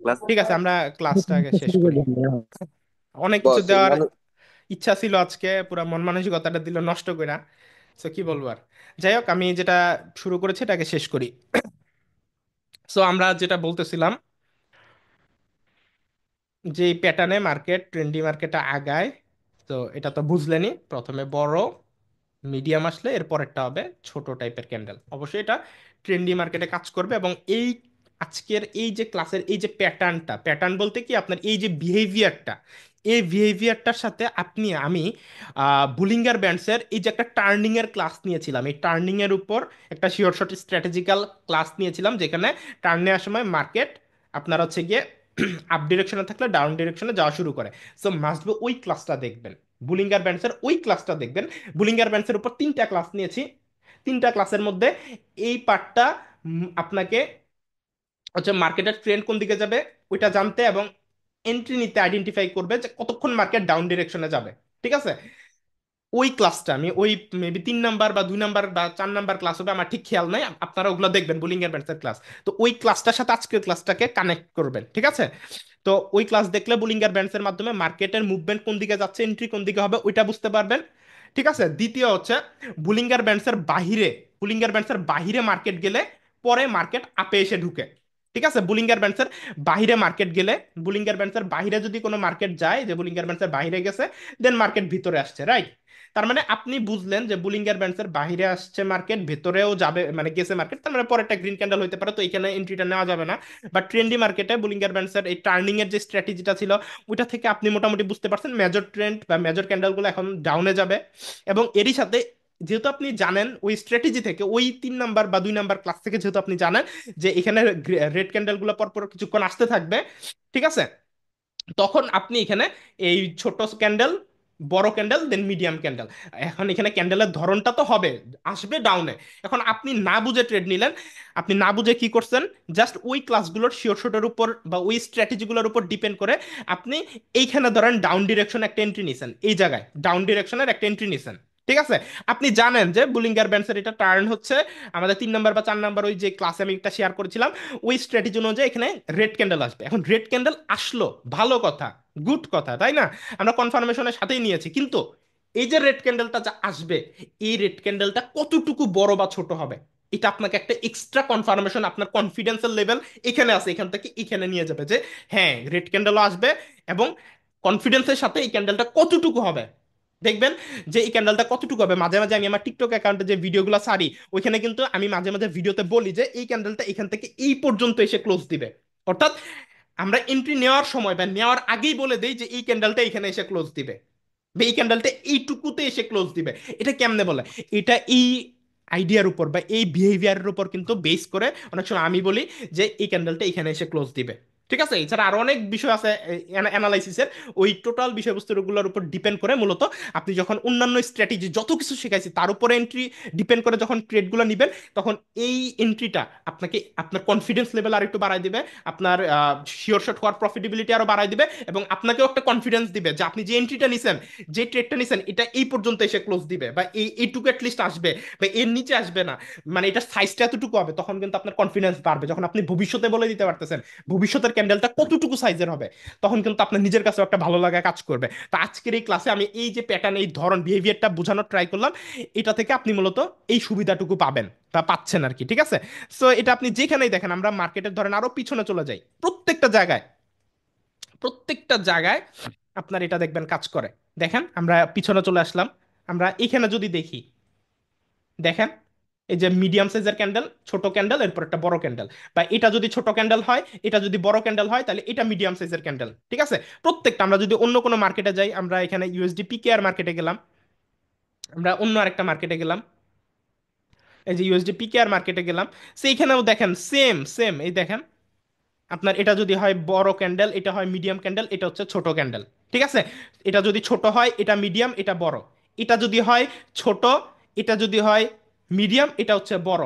ক্লাস। ঠিক আছে আমরা ক্লাসটা আগে শেষ শুরু করে করি। দেন ভাইয়া। অনেক কিছু বস এই দেওয়ার মানুষ। ইচ্ছা ছিল আজকে, পুরো মন মানসিকতাটা দিল নষ্ট কইরা। সো কি বলবো আর। যাই হোক আমি যেটা শুরু করেছি এটাকে শেষ করি। সো আমরা যেটা বলতেছিলাম যে প্যাটার্নে মার্কেট, ট্রেন্ডি মার্কেটে আগায়। তো এটা তো বুঝলেনই, প্রথমে বড়, মিডিয়াম আসলে এর পরেরটা হবে ছোট টাইপের ক্যান্ডেল। অবশ্যই এটা ট্রেন্ডি মার্কেটে কাজ করবে। এবং এই আজকের এই যে ক্লাসের এই যে প্যাটার্নটা, প্যাটার্ন বলতে কি আপনার এই যে বিহেভিয়ারটা, এই বিহেভিয়ারটার সাথে আপনি আমি বুলিঙ্গার ব্যান্ডসের এই যে একটা টার্নিং এর ক্লাস নিয়েছিলাম, এই টার্নিং এর উপর একটা শিওর শট স্ট্র্যাটেজিক্যাল ক্লাস নিয়েছিলাম, যেখানে টার্ন নেওয়ার সময় মার্কেট আপনার হচ্ছে গিয়ে আপ ডিরেকশনে থাকলে ডাউন ডিরেকশনে যাওয়া শুরু করে। সো মাস্ট বি ওই ক্লাসটা দেখবেন, বুলিঙ্গার ব্যান্ডসের ওই ক্লাসটা দেখবেন। বুলিঙ্গার ব্যান্ডসের উপর 3টা ক্লাস নিয়েছি, 3টা ক্লাসের মধ্যে এই পার্টটা আপনাকে হচ্ছে মার্কেটের ট্রেন্ড কোন দিকে যাবে ওইটা জানতে এবং এন্ট্রি নিতে আইডেন্টিফাই করবে যে কতক্ষণ মার্কেট ডাউন ডিরেকশনে যাবে। ঠিক আছে? ওই ক্লাসটা আমি ওই মেবি 3 নাম্বার বা 2 নাম্বার বা 4 নাম্বার ক্লাস হবে, আমার ঠিক খেয়াল নাই, আপনারা ওগুলো দেখবেন বুলিং এর ব্যান্ডসের ক্লাস। তো ওই ক্লাসটার সাথে আজকের ক্লাসটাকে কানেক্ট করবেন, ঠিক আছে? তো ওই ক্লাস দেখলে বুলিঙ্গার ব্যান্ডসের মাধ্যমে মার্কেটের মুভমেন্ট কোন দিকে যাচ্ছে, এন্ট্রি কোন দিকে হবে ওইটা বুঝতে পারবেন। ঠিক আছে, দ্বিতীয় হচ্ছে বুলিঙ্গার ব্যান্ডসের বাহিরে, বুলিঙ্গার ব্যান্ডসের বাহিরে মার্কেট গেলে পরে মার্কেট আপে এসে ঢুকে। ঠিক আছে, বুলিঙ্গার ব্যান্ডসের বাহিরে মার্কেট গেলে, বুলিঙ্গার ব্যান্ডসের বাহিরে যদি কোনো মার্কেট যায়, যে বুলিঙ্গার ব্যান্ডসের বাহিরে গেছে দেন মার্কেট ভিতরে আসছে, রাইট? তার মানে আপনি বুঝলেন যে বুলিঙ্গার ব্যান্ডসের বাহিরে আসছে মার্কেট, ভেতরেও যাবে মানে গেছে মার্কেট, তার মানে পরেরটা গ্রিন ক্যান্ডেল হতে পারে, তো এখানে এন্ট্রিটা নেওয়া যাবে না। বাট ট্রেন্ডি মার্কেটে বুলিঙ্গার ব্যান্ডসের এই টার্নিং এর যে স্ট্র্যাটেজিটা ছিল ওইটা থেকে আপনি মোটামুটি বুঝতে পারছেন মেজর ট্রেন্ড বা মেজর ক্যান্ডেলগুলো এখন ডাউনে যাবে। এবং এরই সাথে যেহেতু আপনি জানেন ওই স্ট্র্যাটেজি থেকে, ওই 3 নাম্বার বা 2 নাম্বার ক্লাস থেকে যেহেতু আপনি জানেন যে এখানে রেড ক্যান্ডেলগুলো পরপর কিছুক্ষণ আসতে থাকবে, ঠিক আছে, তখন আপনি এখানে এই ছোট ক্যান্ডেল, বড় ক্যান্ডেল, দেন মিডিয়াম ক্যান্ডেল, এখন এখানে ক্যান্ডেলের ধরনটা তো হবে, আসবে ডাউনে। এখন আপনি না বুঝে ট্রেড নিলেন, আপনি না বুঝে কি করছেন, জাস্ট ওই ক্লাসগুলোর শিওর শটের উপর বা ওই স্ট্র্যাটেজিগুলোর উপর ডিপেন্ড করে আপনি এইখানে ধরেন ডাউন ডিরেকশন একটা এন্ট্রি নিছেন, এই জায়গায় ডাউন ডিরেকশনের একটা এন্ট্রি নিছেন। ঠিক আছে, আপনি জানেন যে বুলিঙ্গার ব্যান্ডসের এটা টার্ন হচ্ছে আমাদের 3 নাম্বার বা 4 নাম্বার ওই যে ক্লাসে আমি একটা শেয়ার করেছিলাম ওই স্ট্র্যাটেজি অনুযায়ী এখানে রেড ক্যান্ডেল আসবে। এখন রেড ক্যান্ডেল আসলো, ভালো কথা, গুড কথা, তাই না? আমরা কনফার্মেশনের সাথেই নিয়েছি, কিন্তু এই যে রেড ক্যান্ডেলটা যা আসবে, এই রেড ক্যান্ডেলটা কতটুকু বড় বা ছোট হবে, এটা আপনাকে একটা এক্সট্রা কনফার্মেশন, আপনার কনফিডেন্সের লেভেল এখানে আছে, এখান থেকে এখানে নিয়ে যাবে যে হ্যাঁ রেড ক্যান্ডেলও আসবে, এবং কনফিডেন্সের সাথে এই ক্যান্ডেলটা কতটুকু হবে দেখবেন যে এই ক্যান্ডেলটা কতটুকু হবে। মাঝে মাঝে আমি আমার টিকটক অ্যাকাউন্টে যে ভিডিওগুলো ছাড়ি ওইখানে কিন্তু আমি মাঝে মাঝে ভিডিওতে বলি যে এই ক্যান্ডেলটা এখান থেকে এই পর্যন্ত এসে ক্লোজ দিবে, অর্থাৎ আমরা এন্ট্রি নেওয়ার সময় বা নেওয়ার আগেই বলে দেই যে এই ক্যান্ডেলটা এখানে এসে ক্লোজ দিবে বা এই ক্যান্ডেলটা এইটুকুতে এসে ক্লোজ দিবে। এটা কেমনে বলে, এটা এই আইডিয়ার উপর বা এই বিহেভিয়ারের উপর কিন্তু বেস করে অনেক সময় আমি বলি যে এই ক্যান্ডেলটা এখানে এসে ক্লোজ দিবে। ঠিক আছে, এছাড়া আরো অনেক বিষয় আছে অ্যানালাইসিসের, ওই টোটাল বিষয়বস্তুগুলোর উপর ডিপেন্ড করে মূলত আপনি যখন অন্যান্য স্ট্র্যাটেজি যত কিছু শেখাইছি তার উপরে এন্ট্রি ডিপেন্ড করে যখন ট্রেডগুলো নেবেন, তখন এই এন্ট্রিটা আপনাকে আপনার কনফিডেন্স লেভেল আর একটু বাড়ায় দিবে, আপনার শিওর শট হওয়ার প্রফিটেবিলিটি আরো বাড়ায় দিবে, এবং আপনাকেও একটা কনফিডেন্স দিবে যে আপনি যে এন্ট্রিটা নিছেন, যে ট্রেডটা নিছেন, এটা এই পর্যন্ত এসে ক্লোজ দিবে বা এইটুকু অ্যাটলিস্ট আসবে বা এর নিচে আসবে না, মানে এটা সাইজটা এতটুকু হবে, তখন কিন্তু আপনার কনফিডেন্স বাড়বে। যখন আপনি ভবিষ্যতে বলে দিতে পারতেছেন ভবিষ্যতের ক্যান্ডেলটা কতটুকু সাইজের হবে, তখন কিন্তু আপনার নিজের কাছে একটা ভালো লাগা কাজ করবে। তো আজকের এই ক্লাসে আমি এই যে প্যাটার্ন, এই ধরন, বিহেভিয়ারটা বোঝানোর ট্রাই করলাম, এটা থেকে আপনি মূলত এই সুবিধাটুকু পাবেন বা পাচ্ছেন আর কি। ঠিক আছে, সো এটা আপনি যেখানেই দেখেন, আমরা মার্কেটের ধরেন আরো পিছনে চলে যাই, প্রত্যেকটা জায়গায়, প্রত্যেকটা জায়গায় আপনার এটা দেখবেন কাজ করে। দেখেন আমরা পিছনে চলে আসলাম, আমরা এখানে যদি দেখি, দেখেন এই যে মিডিয়াম সাইজের ক্যান্ডেল, ছোট ক্যান্ডেল, এরপর একটা বড় ক্যান্ডেল, বা এটা যদি ছোট ক্যান্ডেল হয়, এটা যদি বড় ক্যান্ডেল হয়, তাহলে এটা মিডিয়াম সাইজের ক্যান্ডেল। ঠিক আছে, প্রত্যেকটা, আমরা যদি অন্য কোনো মার্কেটে যাই, আমরা এখানে ইউএসডি পিকেআর মার্কেটে গেলাম, আমরা অন্য আরেকটা মার্কেটে গেলাম, এই যে ইউএসডি পিকেআর মার্কেটে গেলাম, সেইখানেও দেখেন সেম সেম, এই দেখেন আপনার এটা যদি হয় বড় ক্যান্ডেল, এটা হয় মিডিয়াম ক্যান্ডেল, এটা হচ্ছে ছোট ক্যান্ডেল। ঠিক আছে, এটা যদি ছোট হয় এটা মিডিয়াম, এটা বড়, এটা যদি হয় ছোট, এটা যদি হয় মিডিয়াম, এটা হচ্ছে বড়।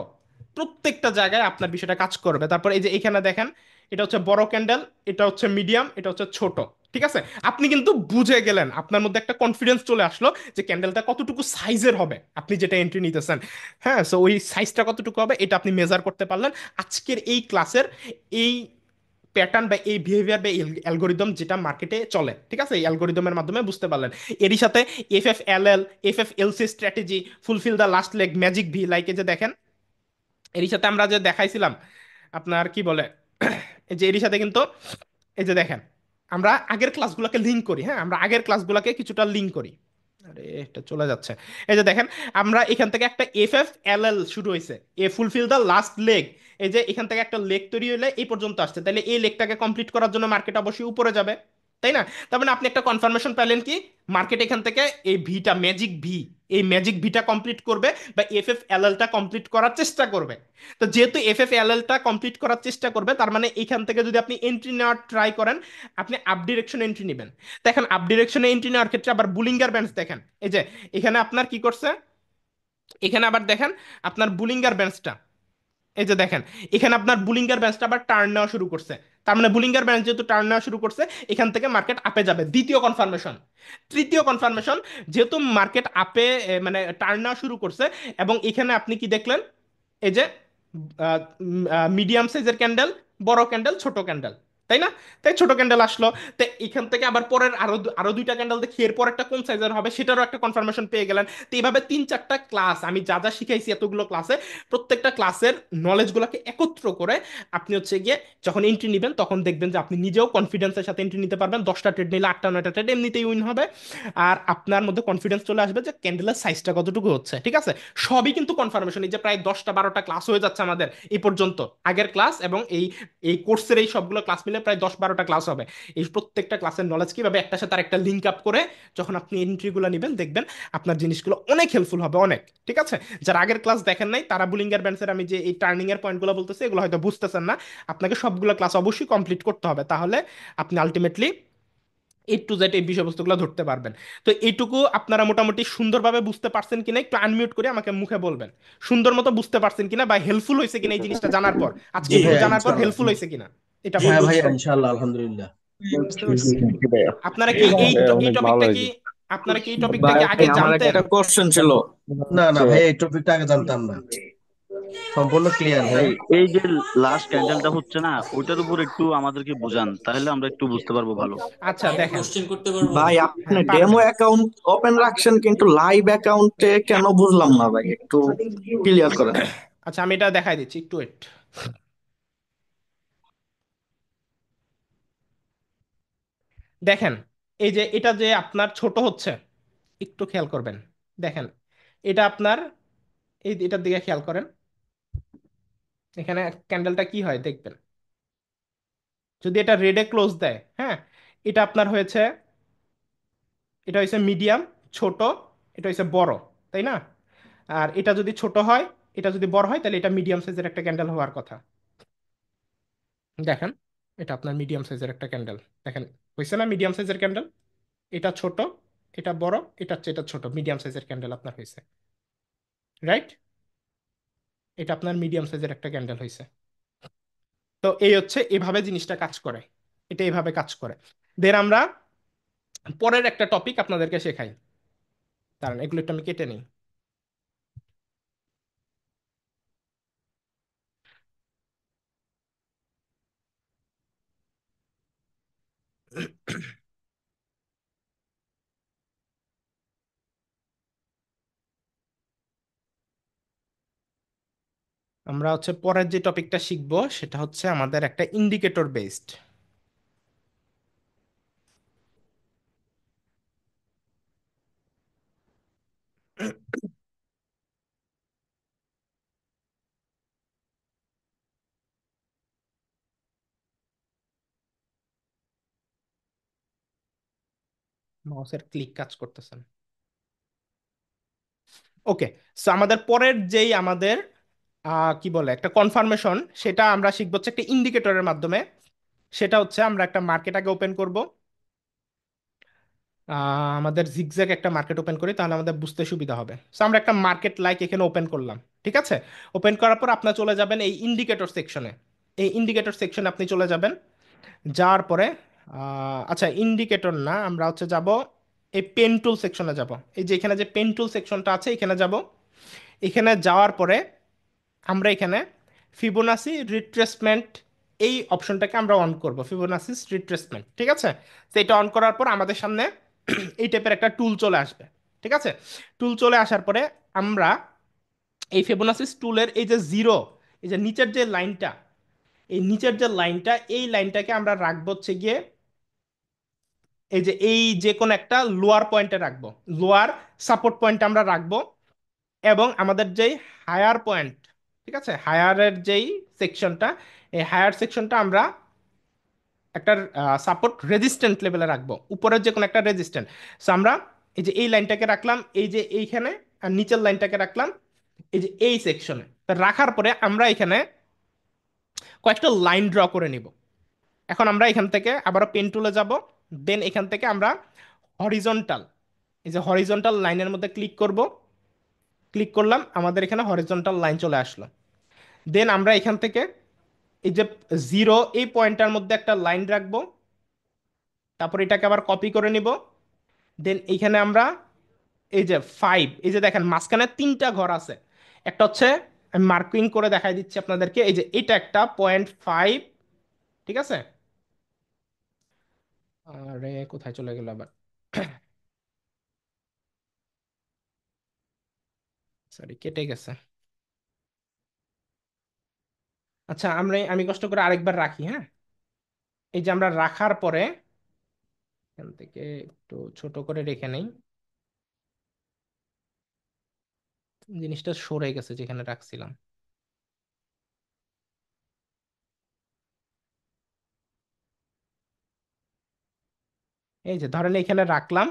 প্রত্যেকটা জায়গায় আপনার বিষয়টা কাজ করবে। তারপর এই যে এখানে দেখেন, এটা হচ্ছে বড় ক্যান্ডেল, এটা হচ্ছে মিডিয়াম, এটা হচ্ছে ছোট। ঠিক আছে, আপনি কিন্তু বুঝে গেলেন, আপনার মধ্যে একটা কনফিডেন্স চলে আসলো যে ক্যান্ডেলটা কতটুকু সাইজের হবে, আপনি যেটা এন্ট্রি নিতেছেন। হ্যাঁ, সো ওই সাইজটা কতটুকু হবে এটা আপনি মেজার করতে পারলেন আজকের এই ক্লাসের এই প্যাটার্ন বা এই বিহেভিয়ার বা অ্যালগোরিদম যেটা মার্কেটে চলে। ঠিক আছে, এই অ্যালগোরিদমের মাধ্যমে বুঝতে পারলেন। এরই সাথে F F L C strategy, fulfil the last leg, magic V, like এই যে দেখেন, এরই সাথে আমরা যে দেখাইছিলাম আপনার কি বলে এই যে এরই সাথে কিন্তু এই যে দেখেন, আমরা আগের ক্লাসগুলোকে লিঙ্ক করি, হ্যাঁ আমরা আগের ক্লাসগুলোকে কিছুটা লিঙ্ক করি। আরে এটা চলে যাচ্ছে, এই যে দেখেন, আমরা এখান থেকে একটা এফ এফ এল এল শুরু হয়েছে, এ ফুলফিল দ্য লাস্ট লেগ, এই যে এখান থেকে একটা লেগ তৈরি হলে এই পর্যন্ত আসছে, তাহলে এই লেগটাকে কমপ্লিট করার জন্য মার্কেট অবশ্যই উপরে যাবে, তাই না? তার মানে আপনি একটা কনফার্মেশন পেলেন কি মার্কেট এখান থেকে এই ভিটা, ম্যাজিক ভি, এই ম্যাজিক ভিটা কমপ্লিট করবে বা এফ এফ এল এলটা কমপ্লিট করার চেষ্টা করবে। তো যেহেতু এফ এফ এল এলটা কমপ্লিট করার চেষ্টা করবে, তার মানে এখান থেকে যদি আপনি এন্ট্রি নেওয়ার ট্রাই করেন, আপনি আপ ডিরেকশনে এন্ট্রি নেবেন। দেখেন আপ ডিরেকশনে এন্ট্রি নেওয়ার ক্ষেত্রে আবার বুলিঙ্গার ব্যান্ডস দেখেন, এই যে এখানে আপনার কি করছে, এখানে আবার দেখেন আপনার বুলিঙ্গার ব্যান্ডসটা, এই যে দেখেন এখানে আপনার বুলিঙ্গার ব্যান্ডসটা আবার টার্ন নেওয়া শুরু করছে। তার মানে বুলিঙ্গার ব্যান্ড যেহেতু টার্ন নেওয়া শুরু করছে, এখান থেকে মার্কেট আপে যাবে, দ্বিতীয় কনফার্মেশন। তৃতীয় কনফার্মেশন, যেহেতু মার্কেট আপে মানে টার্ন নেওয়া শুরু করছে, এবং এখানে আপনি কি দেখলেন, এই যে মিডিয়াম সাইজের ক্যান্ডেল, বড় ক্যান্ডেল, ছোট ক্যান্ডেল, তাই না? তাই ছোট ক্যান্ডেল আসলো। তো এখান থেকে আবার পরের আরো দুইটা ক্যান্ডেল দেখি এরপর একটা কোন সাইজের হবে সেটারও একটা কনফার্মেশন পেয়ে গেলেন। তো এইভাবে তিন চারটা ক্লাস আমি যা যা শিখাইছি এতগুলো ক্লাসে, প্রত্যেকটা ক্লাসের নলেজগুলোকে একত্র করে আপনি হচ্ছে গিয়ে যখন এন্ট্রি নেবেন তখন দেখবেন যে আপনি নিজেও কনফিডেন্সের সাথে এন্ট্রি নিতে পারবেন। 10টা ট্রেড নিলে 8টা 9টা ট্রেড এমনিতেই উইন হবে। আর আপনার মধ্যে কনফিডেন্স চলে আসবে যে ক্যান্ডেলের সাইজটা কতটুকু হচ্ছে। ঠিক আছে? সবই কিন্তু কনফার্মেশন। এই যে প্রায় 10টা 12টা ক্লাস হয়ে যাচ্ছে আমাদের এই পর্যন্ত, আগের ক্লাস এবং এই এই কোর্সের এই সবগুলো ক্লাস মিলে প্রায় 10-12টা ক্লাস হবে। এই প্রত্যেকটা ক্লাসের নলেজ কিভাবে একটার সাথে আরেকটা লিঙ্ক আপ করে যখন আপনি এন্ট্রিগুলো নেবেন দেখবেন আপনার জিনিসগুলো অনেক হেল্পফুল হবে, অনেক। ঠিক আছে? যারা আগের ক্লাস দেখেন নাই তারা বুলিঙ্গার ব্যান্ডসের আমি যে এই টার্নিং এর পয়েন্টগুলো বলতেছি এগুলো হয়তো বুঝতেছেন না। আপনাকে সবগুলো ক্লাস অবশ্যই কমপ্লিট করতে হবে, তাহলে আপনি আলটিমেটলি A to Z এই বিষয়বস্তুগুলো ধরতে পারবেন। তো এইটুকু আপনারা মোটামুটি সুন্দরভাবে বুঝতে পারছেন কিনা একটু আনমিউট করে আমাকে মুখে বলবেন। সুন্দর মতো বুঝতে পারছেন কিনা বা হেল্পফুল হয়েছে কিনা এই জিনিসটা জানার পর, আজকে জি একটু ভাইয়া জানার পর ইনশাল্লাহ। হেল্পফুল হয়েছে কিনা এটা জি হ্যাঁ বলবেন। ভাইয়া বুঝছি। ইনশাল্লাহ, আলহামদুলিল্লাহ। বুঝতে জি পারছি। জি জি ভাইয়া। আপনারা কি এই ভাইয়া এই অনেক ভালো টপিকটা কি হয়েছে। আপনারা কি এই টপিকটা ভাই কি আগে আমার জানতেন? একটা কোশ্চেন ছিল। না না আচ্ছা ভাইয়া, এই টপিকটা আগে জানতাম না, সম্পূর্ণ ক্লিয়ার ভাই ভাইয়া। এই যে লাস্ট ক্যান্ডেলটা হচ্ছে না, ওইটার উপর একটু আমাদেরকে বুঝান, তাহলে আমরা একটু বুঝতে পারবো ভালো। আচ্ছা একটা দেখেন। কোশ্চেন করতে পারবো? ভাই আপনি হ্যাঁ ডেমো পারবেন। অ্যাকাউন্ট ওপেন রাখছেন কিন্তু লাইভ অ্যাকাউন্টে কেন বুঝলাম না ভাই, একটু ক্লিয়ার করেন। আচ্ছা আমি এটা দেখাই দিচ্ছি, একটু ওয়েট। দেখেন, এই যে এটা যে আপনার ছোট হচ্ছে, একটু খেয়াল করবেন। দেখেন এটা আপনার এটার দিকে খেয়াল করেন। এখানে ক্যান্ডেলটা কি হয় দেখবেন, যদি এটা রেডে ক্লোজ দেয়, হ্যাঁ, এটা আপনার হয়েছে, এটা হয়েছে মিডিয়াম, ছোট, এটা হয়েছে বড়, তাই না? আর এটা যদি ছোট হয়, এটা যদি বড় হয়, তাহলে এটা মিডিয়াম সাইজের একটা ক্যান্ডেল হওয়ার কথা। দেখেন এটা আপনার মিডিয়াম সাইজের একটা ক্যান্ডেল। দেখেন হয়েছে না মিডিয়াম সাইজের ক্যান্ডেল? এটা ছোট, এটা বড়, এটা হচ্ছে এটা ছোট, মিডিয়াম সাইজের ক্যান্ডেল আপনার হয়েছে, রাইট? এটা আপনার মিডিয়াম সাইজের একটা ক্যান্ডেল হয়েছে। তো এই হচ্ছে এভাবে জিনিসটা কাজ করে, এটা এভাবে কাজ করে। দেন আমরা পরের একটা টপিক আপনাদেরকে শেখাই, কারণ এগুলো একটু আমি কেটে নিই। আমরা হচ্ছে পরের যে টপিকটা শিখবো সেটা হচ্ছে আমাদের একটা ইন্ডিকেটর বেসড। মাউসের ক্লিক কাজ করতেছেন। ওকে, সো আমাদের পরের যেই আমাদের কি বলে একটা কনফার্মেশন, সেটা আমরা শিখবো হচ্ছে একটা ইন্ডিকেটরের মাধ্যমে। সেটা হচ্ছে আমরা একটা মার্কেট আগে ওপেন করব। আমাদের জিগজ্যাগ একটা মার্কেট ওপেন করি তাহলে আমাদের বুঝতে সুবিধা হবে। সো আমরা একটা মার্কেট লাইক এখানে ওপেন করলাম, ঠিক আছে? ওপেন করার পর আপনার চলে যাবেন এই ইন্ডিকেটর সেকশনে। এই ইন্ডিকেটর সেকশনে আপনি চলে যাবেন, যাওয়ার পরে আচ্ছা ইন্ডিকেটর না, আমরা হচ্ছে যাব এই পেন টুল সেকশনে যাব। এই যে এখানে যে পেন টুল সেকশনটা আছে এখানে যাব। এখানে যাওয়ার পরে আমরা এখানে ফিবোনাসি রিট্রেসমেন্ট এই অপশনটাকে আমরা অন করব, ফিবোনাসি রিট্রেসমেন্ট, ঠিক আছে? তো এটা অন করার পর আমাদের সামনে এই টাইপের একটা টুল চলে আসবে, ঠিক আছে? টুল চলে আসার পরে আমরা এই ফিবোনাসি টুলের এই যে জিরো, এই যে নিচের যে লাইনটা, এই নিচের যে লাইনটা, এই লাইনটাকে আমরা রাখবো হচ্ছে গিয়ে এই যে এই যে কোনো একটা লোয়ার পয়েন্টে রাখবো, লোয়ার সাপোর্ট পয়েন্ট আমরা রাখবো। এবং আমাদের যেই হায়ার পয়েন্ট, ঠিক আছে, হায়ারের যেই সেকশনটা, এই হায়ার সেকশনটা আমরা একটা সাপোর্ট রেজিস্ট্যান্ট লেভেলে রাখবো, উপরের যে কোনো একটা রেজিস্ট্যান্ট। সো আমরা এই যে এই লাইনটাকে রাখলাম, এই যে এইখানে, আর নিচের লাইনটাকে রাখলাম এই যে এই সেকশনে। রাখার পরে আমরা এখানে কয়েকটা লাইন ড্র করে নিব। এখন আমরা এখান থেকে আবারও পেন টুলে যাব। দেন এখান থেকে আমরা হরিজন্টাল, এই যে হরিজন্টাল লাইনের মধ্যে ক্লিক করব। ক্লিক করলাম, আমাদের এখানে হরিজন্টাল লাইন চলে আসলো। দেন আমরা এখান থেকে এই যে জিরো এই পয়েন্টটার মধ্যে একটা লাইন রাখবো, তারপর এটাকে আবার কপি করে নিব। দেন এইখানে আমরা এই যে ফাইভ, এই যে দেখেন মাঝখানে তিনটা ঘর আছে, একটা হচ্ছে আমি মার্কিং করে দেখাই দিচ্ছি আপনাদেরকে, এই যে এটা একটা 0.5, ঠিক আছে? আরে কোথায় চলে গেল আবার? সরি, কেটে গেছে। আচ্ছা, আমি কষ্ট করে আরেকবার রাখি, হ্যাঁ। এই যে আমরা রাখার পরে এখান থেকে একটু ছোট করে রেখে নেই, জিনিসটা সরে গেছে যেখানে রাখছিলাম। এই যে ধরেন এখানে রাখলাম,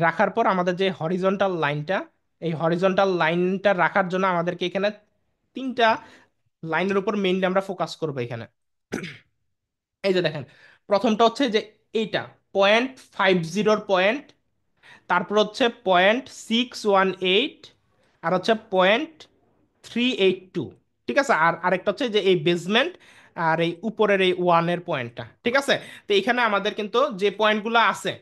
রাখার পর আমাদের যে হরিজন্টাল লাইনটা, এই হরিজন্টাল লাইনটা রাখার জন্য আমাদেরকে এখানে তিনটা লাইনের উপর মেইনলি আমরা ফোকাস করবো এখানে। এই যে দেখেন, প্রথমটা হচ্ছে যে এইটা 0.50 পয়েন্ট, তারপর হচ্ছে 0.618, আর হচ্ছে 0.382। ঠিক আছে, আর আরেকটা হচ্ছে যে এই বেসমেন্ট আর এই উপরের এই ওয়ানের পয়েন্টটা। ঠিক আছে, তো এখানে আমাদের কিন্তু যে পয়েন্টগুলো আছে,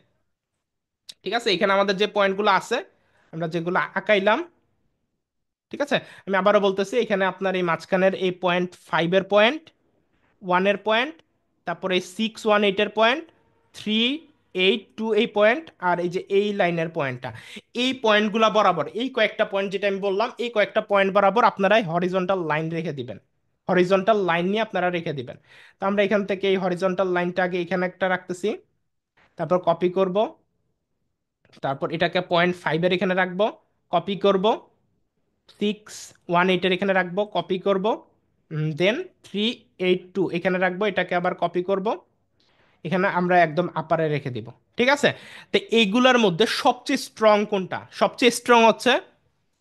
ঠিক আছে, এখানে আমাদের যে পয়েন্টগুলো আছে আমরা যেগুলো আঁকাইলাম, ঠিক আছে, আমি আবারও বলতেছি, এখানে আপনার এই মাঝখানের এই 0.5-এর পয়েন্ট, ওয়ানের পয়েন্ট, তারপরে এই 618-এর পয়েন্ট, 382 এই পয়েন্ট, আর এই যে এই লাইনের পয়েন্টটা, এই পয়েন্টগুলা বরাবর এই কয়েকটা পয়েন্ট যেটা আমি বললাম, এই কয়েকটা পয়েন্ট বরাবর আপনারা হরিজন্টাল লাইন রেখে দিবেন। হরিজন্টাল লাইন নিয়ে আপনারা রেখে দিবেন। তো আমরা এখান থেকে এই হরিজন্টাল লাইনটা আগে এখানে একটা রাখতেছি, তারপর কপি করব, তারপর এটাকে 0.5-এর এখানে রাখবো, কপি করব, 618-এর এখানে রাখবো, কপি করব, দেন 382 এখানে রাখবো, এটাকে আবার কপি করব, এখানে আমরা একদম আপারে রেখে দিব। ঠিক আছে, তো এইগুলোর মধ্যে সবচেয়ে স্ট্রং কোনটা? সবচেয়ে স্ট্রং হচ্ছে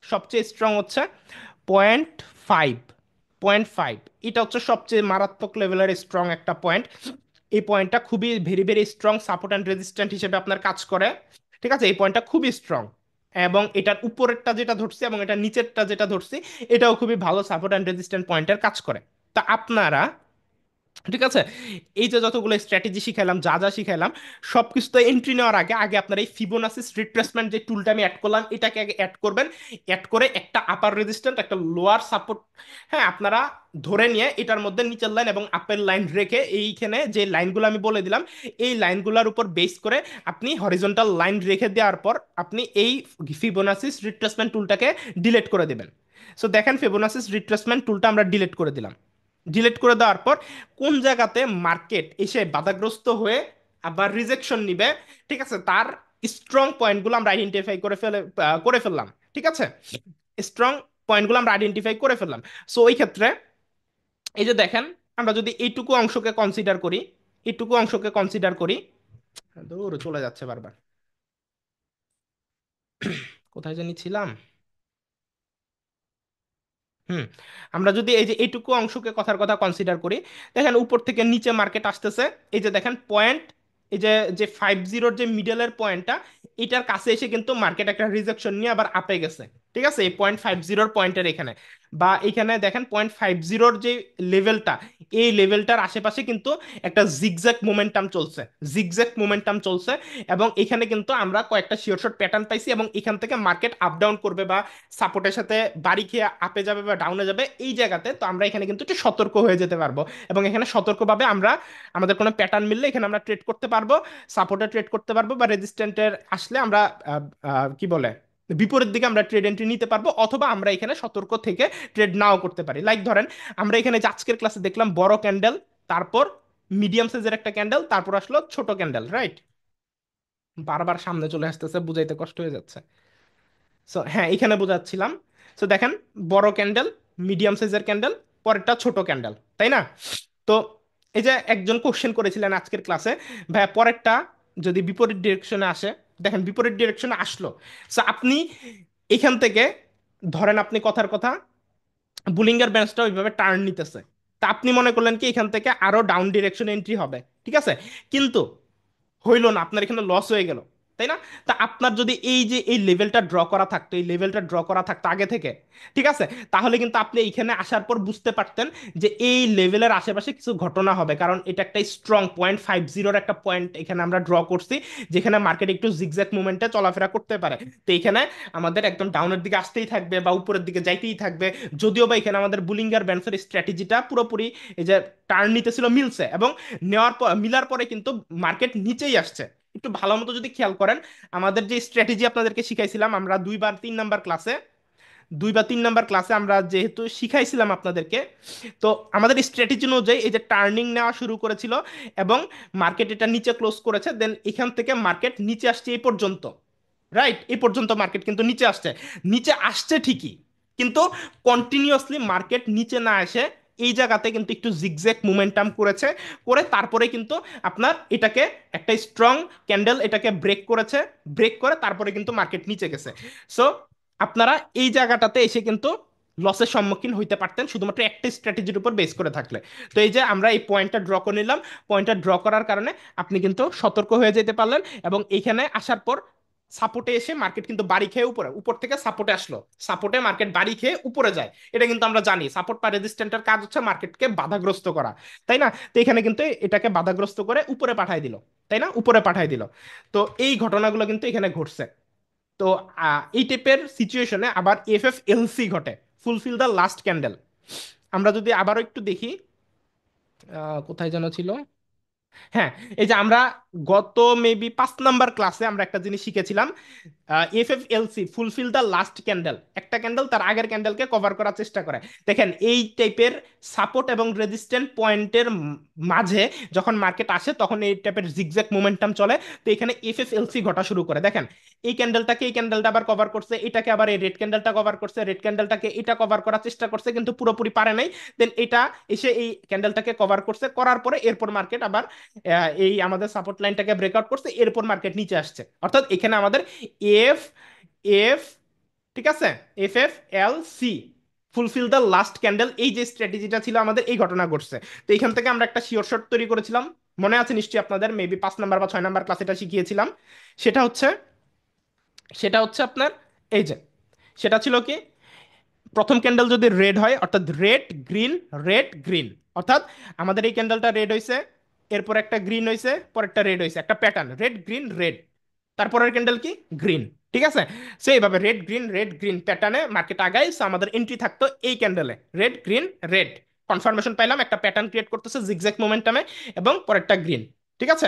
0.5। 0.5 এটা হচ্ছে সবচেয়ে মারাত্মক লেভেলের স্ট্রং একটা পয়েন্ট। এই পয়েন্টটা খুবই very very strong support and resistant হিসেবে আপনার কাজ করে। ঠিক আছে, এই পয়েন্টটা খুবই স্ট্রং, এবং এটার উপরেরটা যেটা ধরছি এবং এটা নিচেরটা যেটা ধরছি, এটাও খুবই ভালো সাপোর্ট অ্যান্ড রেজিস্ট্যান্ট পয়েন্টের কাজ করে। তা আপনারা, ঠিক আছে, এই যে যতগুলো স্ট্র্যাটেজি শিখাইলাম, যা যা শিখাইলাম, সবকিছু তো এন্ট্রি নেওয়ার আগে আগে আপনার এই ফিবোনাসিস রিট্রেসমেন্ট যে টুলটা আমি অ্যাড করলাম, এটাকে আগে অ্যাড করবেন। অ্যাড করে একটা আপার রেজিস্ট্যান্ট, একটা লোয়ার সাপোর্ট, হ্যাঁ, আপনারা ধরে নিয়ে এটার মধ্যে নিচের লাইন এবং আপের লাইন রেখে এইখানে যে লাইনগুলো আমি বলে দিলাম, এই লাইনগুলোর উপর বেস করে আপনি হরিজন্টাল লাইন রেখে দেওয়ার পর আপনি এই ফিবোনাসিস রিট্রেসমেন্ট টুলটাকে ডিলিট করে দেবেন। সো দেখেন, ফিবোনাসিস রিট্রেসমেন্ট টুলটা আমরা ডিলিট করে দিলাম। ডিলিট করে দেওয়ার পর কোন জায়গাতে মার্কেট এসে বাধাগ্রস্ত হয়ে আবার রিজেকশন নিবে, ঠিক আছে, তার স্ট্রং পয়েন্টগুলো আমরা আইডেন্টিফাই করে ফেললাম। ঠিক আছে, স্ট্রং পয়েন্টগুলো আমরা আইডেন্টিফাই করে ফেললাম। সো ওই ক্ষেত্রে এই যে দেখেন, আমরা যদি এইটুকু অংশকে কনসিডার করি, এইটুকু অংশকে কনসিডার করি, দূর চলে যাচ্ছে বারবার, কোথায় জানি ছিলাম। হুম, আমরা যদি এই যে এইটুকু অংশকে কথার কথা কনসিডার করি, দেখেন উপর থেকে নিচে মার্কেট আসতেছে। এই যে দেখেন পয়েন্ট, এই যে যে 50-র যে মিডলের পয়েন্টটা, এটার কাছে এসে কিন্তু মার্কেট একটা রিজেকশন নিয়ে আবার আপে গেছে। ঠিক আছে, এই 0.50-র পয়েন্টের এখানে, বা এখানে দেখেন 0.50-র যে লেভেলটা, এই লেভেলটার আশেপাশে কিন্তু একটা জিগজ্যাগ মোমেন্টাম চলছে, জিগজ্যাগ মোমেন্টাম চলছে। এবং এখানে কিন্তু আমরা কয়েকটা শিওর শট প্যাটার্ন পাইছি, এবং এখান থেকে মার্কেট আপ ডাউন করবে বা সাপোর্টের সাথে বাড়ি খেয়ে আপে যাবে বা ডাউনে যাবে এই জায়গাতে। তো আমরা এখানে কিন্তু একটু সতর্ক হয়ে যেতে পারবো, এবং এখানে সতর্কভাবে আমরা আমাদের কোনো প্যাটার্ন মিললে এখানে আমরা ট্রেড করতে পারবো, সাপোর্টে ট্রেড করতে পারবো, বা রেজিস্ট্যান্টের আসলে আমরা কি বলে বিপরীত দিকে আমরা ট্রেড এন্ট্রি নিতে পারবো, অথবা আমরা এখানে সতর্ক থেকে ট্রেড নাও করতে পারি। লাইক ধরেন, আমরা এখানে যে আজকের ক্লাসে দেখলাম বড় ক্যান্ডেল, তারপর মিডিয়াম সাইজের একটা ক্যান্ডেল, তারপর আসলো ছোট ক্যান্ডেল, রাইট? বারবার সামনে চলে আসতেছে, বুঝাইতে কষ্ট হয়ে যাচ্ছে। সো হ্যাঁ, এখানে বোঝাচ্ছিলাম। সো দেখেন, বড় ক্যান্ডেল, মিডিয়াম সাইজের ক্যান্ডেল, পরেরটা ছোট ক্যান্ডেল, তাই না? তো এই যে একজন কোশ্চেন করেছিলেন আজকের ক্লাসে, ভাইয়া পরেরটা যদি বিপরীত ডিরেকশনে আসে, দেখেন বিপরীত ডিরেকশনে আসলো। সো আপনি এখান থেকে ধরেন, আপনি কথার কথা বুলিঙ্গার ব্যালেন্সটা ওইভাবে টার্ন নিতেছে, তা আপনি মনে করলেন কি এখান থেকে আরো ডাউন ডিরেকশন এন্ট্রি হবে, ঠিক আছে, কিন্তু হইলো না, আপনার এখানে লস হয়ে গেল। তাই না? তা আপনার যদি এই যে এই লেভেলটা ড্র করা থাকতো, এই লেভেলটা ড্র করা থাকতো আগে থেকে, ঠিক আছে, তাহলে কিন্তু আপনি এইখানে আসার পর বুঝতে পারতেন যে এই লেভেলের আশেপাশে কিছু ঘটনা হবে, কারণ এটা একটা স্ট্রং 0.50 একটা পয়েন্ট এখানে আমরা ড্র করছি, যেখানে মার্কেট একটু জিগজ্যাগ মুভমেন্টে চলাফেরা করতে পারে। তো এখানে আমাদের একদম ডাউনের দিকে আসতেই থাকবে বা উপরের দিকে যাইতেই থাকবে। যদিও বা এখানে আমাদের বুলিঙ্গার ব্যান্সের স্ট্র্যাটেজিটা পুরোপুরি এই যে টার্ন নিতেছিল মিলছে, এবং নেওয়ার পর মিলার পরে কিন্তু মার্কেট নিচেই আসছে। একটু ভালো মতো যদি খেয়াল করেন, আমাদের যে স্ট্র্যাটেজি আপনাদেরকে শিখাইছিলাম আমরা 2 বা 3 নাম্বার ক্লাসে আমরা যেহেতু শিখাইছিলাম আপনাদেরকে, তো আমাদের স্ট্র্যাটেজি অনুযায়ী এই যে টার্নিং নেওয়া শুরু করেছিল এবং মার্কেট এটা নিচে ক্লোজ করেছে, দেন এখান থেকে মার্কেট নিচে আসছে এই পর্যন্ত। রাইট, এই পর্যন্ত মার্কেট কিন্তু নিচে আসছে, নিচে আসছে ঠিকই, কিন্তু কন্টিনিউয়াসলি মার্কেট নিচে না এসে এই জায়গাতে কিন্তু একটু জিগজ্যাগ মোমেন্টাম করেছে, করে তারপরে কিন্তু আপনার এটাকে একটা স্ট্রং ক্যান্ডেল এটাকে ব্রেক করেছে, ব্রেক করে তারপরে কিন্তু মার্কেট নিচে গেছে। সো আপনারা এই জায়গাটাতে এসে কিন্তু লসের সম্মুখীন হইতে পারতেন শুধুমাত্র একটা স্ট্র্যাটেজির উপর বেস করে থাকলে। তো এই যে আমরা এই পয়েন্টটা ড্র করে নিলাম, পয়েন্টটা ড্র করার কারণে আপনি কিন্তু সতর্ক হয়ে যেতে পারলেন, এবং এইখানে আসার পর সাপোর্টে এসে মার্কেট কিন্তু বাড়ি খেয়ে উপরে, উপর থেকে সাপোর্টে আসলো, সাপোর্টে মার্কেট বাড়ি খেয়ে উপরে যায়। এটা কিন্তু আমরা জানি সাপোর্ট বা রেজিস্ট্যান্টের কাজ হচ্ছে মার্কেটকে বাধাগ্রস্ত করা, তাই না? তো এখানে কিন্তু এটাকে বাধাগ্রস্ত করে উপরে পাঠায় দিল, তাই না, উপরে পাঠায় দিল। তো এই ঘটনাগুলো কিন্তু এখানে ঘটছে। তো এই টাইপের সিচুয়েশনে আবার এফএফএলসি ঘটে, ফুলফিল দ্য লাস্ট ক্যান্ডেল। আমরা যদি আবারও একটু দেখি, কোথায় যেন ছিল, হ্যাঁ, এই যে আমরা গত মেবি 5 নাম্বার ক্লাসে আমরা একটা জিনিস শিখেছিলাম, এফএফএলসি ফুলফিল দ্য লাস্ট ক্যান্ডেল, একটা ক্যান্ডেল তার আগের ক্যান্ডেলকে কভার করার চেষ্টা করে। দেখেন এই টাইপের সাপোর্ট এবং রেজিস্ট্যান্ট পয়েন্টের মাঝে যখন মার্কেট আসে তখন এই টাইপের জিগজ্যাগ মোমেন্টাম চলে। তো এখানে এফএফএলসি ঘটা শুরু করে, দেখেন এই ক্যান্ডেলটাকে এই ক্যান্ডেলটা আবার কভার করছে, এটাকে আবার এই রেড ক্যান্ডেলটা কভার করছে, রেড ক্যান্ডেলটাকে এটা কভার করার চেষ্টা করছে কিন্তু পুরোপুরি পারে নাই, দেন এটা এসে এই ক্যান্ডেলটাকে কভার করছে, করার পরে এরপর মার্কেট আবার এই আমাদের সাপোর্ট লাইনটাকে ব্রেকআউট করছে, এরপর মার্কেট নিচে আসছে। অর্থাৎ এখানে আমাদের এফ এফ ঠিক আছে, F F L C fulfil the last candle, এই যে স্ট্র্যাটেজিটা ছিল আমাদের এই ঘটনা ঘটছে। তো এখান থেকে আমরা একটা শিওর শট তৈরি করেছিলাম, মনে আছে নিশ্চয়ই আপনাদের, মেবি 5 নাম্বার বা 6 নাম্বার ক্লাস এটা শিখিয়েছিলাম। সেটা হচ্ছে সেটা হচ্ছে আপনার এই যে, সেটা ছিল কি, প্রথম ক্যান্ডেল যদি রেড হয় অর্থাৎ রেড গ্রিন, অর্থাৎ আমাদের এই ক্যান্ডেলটা রেড হয়েছে, এরপর একটা গ্রিন হয়েছে, পর একটা রেড হয়েছে, একটা প্যাটার্ন রেড গ্রিন রেড, তারপরের ক্যান্ডেল কি গ্রিন, ঠিক আছে। সো এইভাবে রেড গ্রিন প্যাটার্নে মার্কেট আগায়, সো আমাদের এন্ট্রি থাকতো এই ক্যান্ডেলে রেড গ্রিন রেড, কনফার্মেশন পাইলাম একটা প্যাটার্ন ক্রিয়েট করতেছে জিগজ্যাগ মোমেন্টামে, এবং পরেরটা গ্রিন, ঠিক আছে।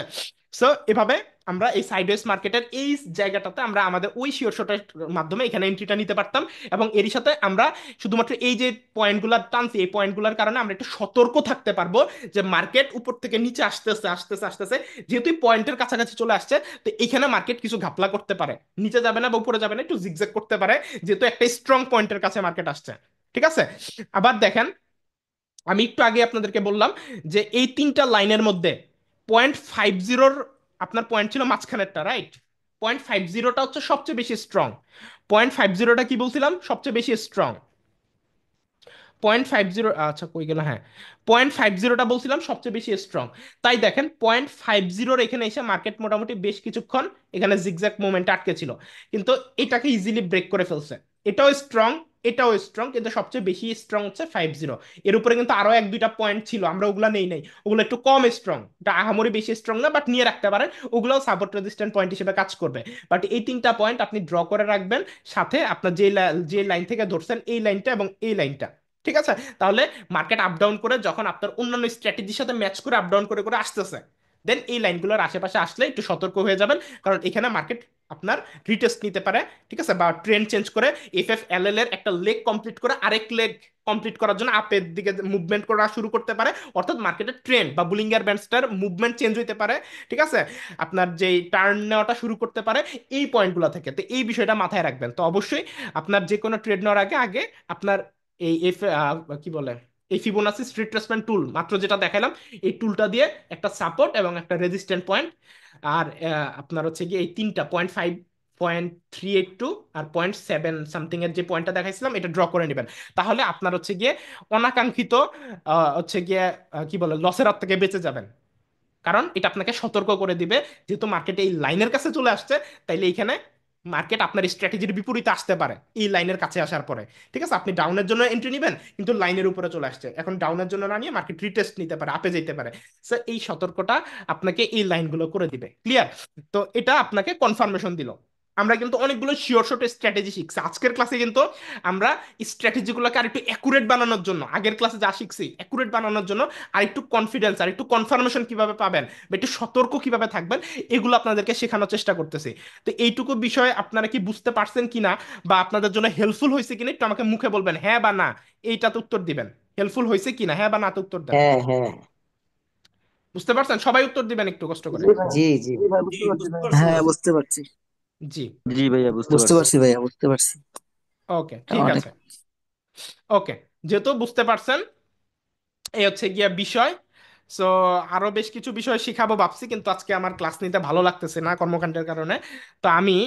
সো এভাবে আমরা এই সাইডওয়েজ মার্কেটের এই জায়গাটাতে আমরা আমাদের ওই শিওর শটের মাধ্যমে এখানে এন্ট্রিটা নিতে পারতাম, এবং এরই সাথে আমরা শুধুমাত্র এই যে পয়েন্টগুলোর টানছি এই পয়েন্টগুলোর কারণে আমরা একটু সতর্ক থাকতে পারবো যে মার্কেট উপর থেকে নিচে আসতেছে আসতেছে আসতেছে, যেহেতু এই পয়েন্টের কাছাকাছি চলে আসছে, তো এখানে মার্কেট কিছু ঘাপলা করতে পারে, নিচে যাবে না বা উপরে যাবে না, একটু জিগজ্যাগ করতে পারে, যেহেতু একটা স্ট্রং পয়েন্টের কাছে মার্কেট আসছে, ঠিক আছে। আবার দেখেন, আমি একটু আগে আপনাদেরকে বললাম যে এই তিনটা লাইনের মধ্যে 0.50 আপনার পয়েন্ট ছিল মাঝখানেরটা, রাইট? 0.50টা হচ্ছে সবচেয়ে বেশি স্ট্রং, 0.50টা কি বলছিলাম সবচেয়ে বেশি স্ট্রং, 0.50, আচ্ছা কই গেল, হ্যাঁ, 0.50টা বলছিলাম সবচেয়ে বেশি স্ট্রং। তাই দেখেন 0.50 এখানে এসে মার্কেট মোটামুটি বেশ কিছুক্ষণ এখানে জিগজ্যাগ মুভমেন্ট আটকে ছিল, কিন্তু এটাকে ইজিলি ব্রেক করে ফেলছে। এটাও স্ট্রং, এটাও স্ট্রং, কিন্তু সবচেয়ে বেশি স্ট্রং হচ্ছে 50। এর উপরে কিন্তু আরো 1-2টা পয়েন্ট ছিল, আমরা ওগুলা নেই নাই, ওগুলো একটু কম স্ট্রং, এটা আহামরি বেশি স্ট্রং না, বাট নিয়ে রাখতে পারেন, ওগুলোও সাপোর্ট রেজিস্ট্যান্ট পয়েন্ট হিসেবে কাজ করবে। বাট এই তিনটা পয়েন্ট আপনি ড্র করে রাখবেন, সাথে আপনার যে লাইন থেকে ধরছেন এই লাইনটা এবং এই লাইনটা, ঠিক আছে। তাহলে মার্কেট আপ ডাউন করে যখন আপনার অন্যান্য স্ট্র্যাটেজির সাথে ম্যাচ করে আপ ডাউন করে করে আসতেছে, দেন এই লাইনগুলোর আশেপাশে আসলে একটু সতর্ক হয়ে যাবেন, কারণ এখানে মার্কেট আপনার রিটেস্ট নিতে পারে, ঠিক আছে, বা ট্রেন্ড চেঞ্জ করে এফ এফ এল এল এর একটা লেগ কমপ্লিট করে আরেক লেগ কমপ্লিট করার জন্য আপের দিকে মুভমেন্ট করা শুরু করতে পারে, অর্থাৎ মার্কেটের ট্রেন্ড বা বুলিঙ্গার ব্যান্ডসটার মুভমেন্ট চেঞ্জ হইতে পারে, ঠিক আছে, আপনার যে টার্ন নেওয়াটা শুরু করতে পারে এই পয়েন্টগুলো থেকে। তো এই বিষয়টা মাথায় রাখবেন। তো অবশ্যই আপনার যে কোনো ট্রেড নেওয়ার আগে আগে আপনার এই কি বলে এই ফিবোনাসি রিট্রেসমেন্ট টুল মাত্র যেটা দেখালাম, এই টুলটা দিয়ে একটা সাপোর্ট এবং একটা রেজিস্ট্যান্ট পয়েন্ট, আর আপনার হচ্ছে কি এই তিনটা 0.5, 0.382 আর 0.7 সামথিং এর যে পয়েন্টটা দেখাইছিলাম এটা ড্র করে নেবেন। তাহলে আপনার হচ্ছে গিয়ে অনাকাঙ্ক্ষিত হচ্ছে গিয়ে কি বলে লসের হাত থেকে বেঁচে যাবেন। কারণ এটা আপনাকে সতর্ক করে দিবে, যেহেতু মার্কেটে এই লাইনের কাছে চলে আসছে, তাইলে এইখানে মার্কেট আপনার স্ট্র্যাটেজির বিপরীতে আসতে পারে এই লাইনের কাছে আসার পরে। ঠিক আছে, আপনি ডাউনের জন্য এন্ট্রি নেবেন কিন্তু লাইনের উপরে চলে আসছে, এখন ডাউনের জন্য না নিয়ে মার্কেট রিটেস্ট নিতে পারে, আপে যেতে পারে। সো এই সতর্কটা আপনাকে এই লাইনগুলো করে দিবে। ক্লিয়ার? তো এটা আপনাকে কনফার্মেশন দিল। আমরা কিন্তু অনেকগুলো শিওর শট স্ট্র্যাটেজি শিখছি আজকের ক্লাসে, কিন্তু আমরা স্ট্র্যাটেজিগুলোকে আর একটু অ্যাকুরেট বানানোর জন্য, আগের ক্লাসে যা শিখছি অ্যাকুরেট বানানোর জন্য আর একটু কনফিডেন্স আর একটু কনফার্মেশন কিভাবে পাবেন বা একটু সতর্ক কিভাবে থাকবেন, এগুলো আপনাদেরকে শেখানোর চেষ্টা করতেছি। তো এইটুকু বিষয় আপনারা কি বুঝতে পারছেন কিনা বা আপনাদের জন্য হেল্পফুল হয়েছে কিনা একটু আমাকে মুখে বলবেন, হ্যাঁ বা না, এইটাতে উত্তর দিবেন। হেল্পফুল হয়েছে কিনা, হ্যাঁ বা না তো উত্তর দেন। হ্যাঁ, হ্যাঁ। বুঝতে পারছেন? সবাই উত্তর দিবেন একটু কষ্ট করে। জি ভাই, জি জি জি ভাই, জি, বুঝতে পারছি বুঝতে ভাই। পারছি হ্যাঁ, ভাই। বুঝতে পারছি। জি। জি ভাইয়া, বুঝতে বুঝতে পারছি। পারছি ভাইয়া, বুঝতে পারছি। ওকে, ঠিক অনেক। আছে। ওকে, যেহেতু বুঝতে পারছেন, এই হচ্ছে গিয়া বিষয়। সো আরো বেশ কিছু বিষয় শিখাবো ভাবছি, কিন্তু আজকে আমার ক্লাস নিতে ভালো লাগতেছে না কর্মকাণ্ডের কারণে। তো আমি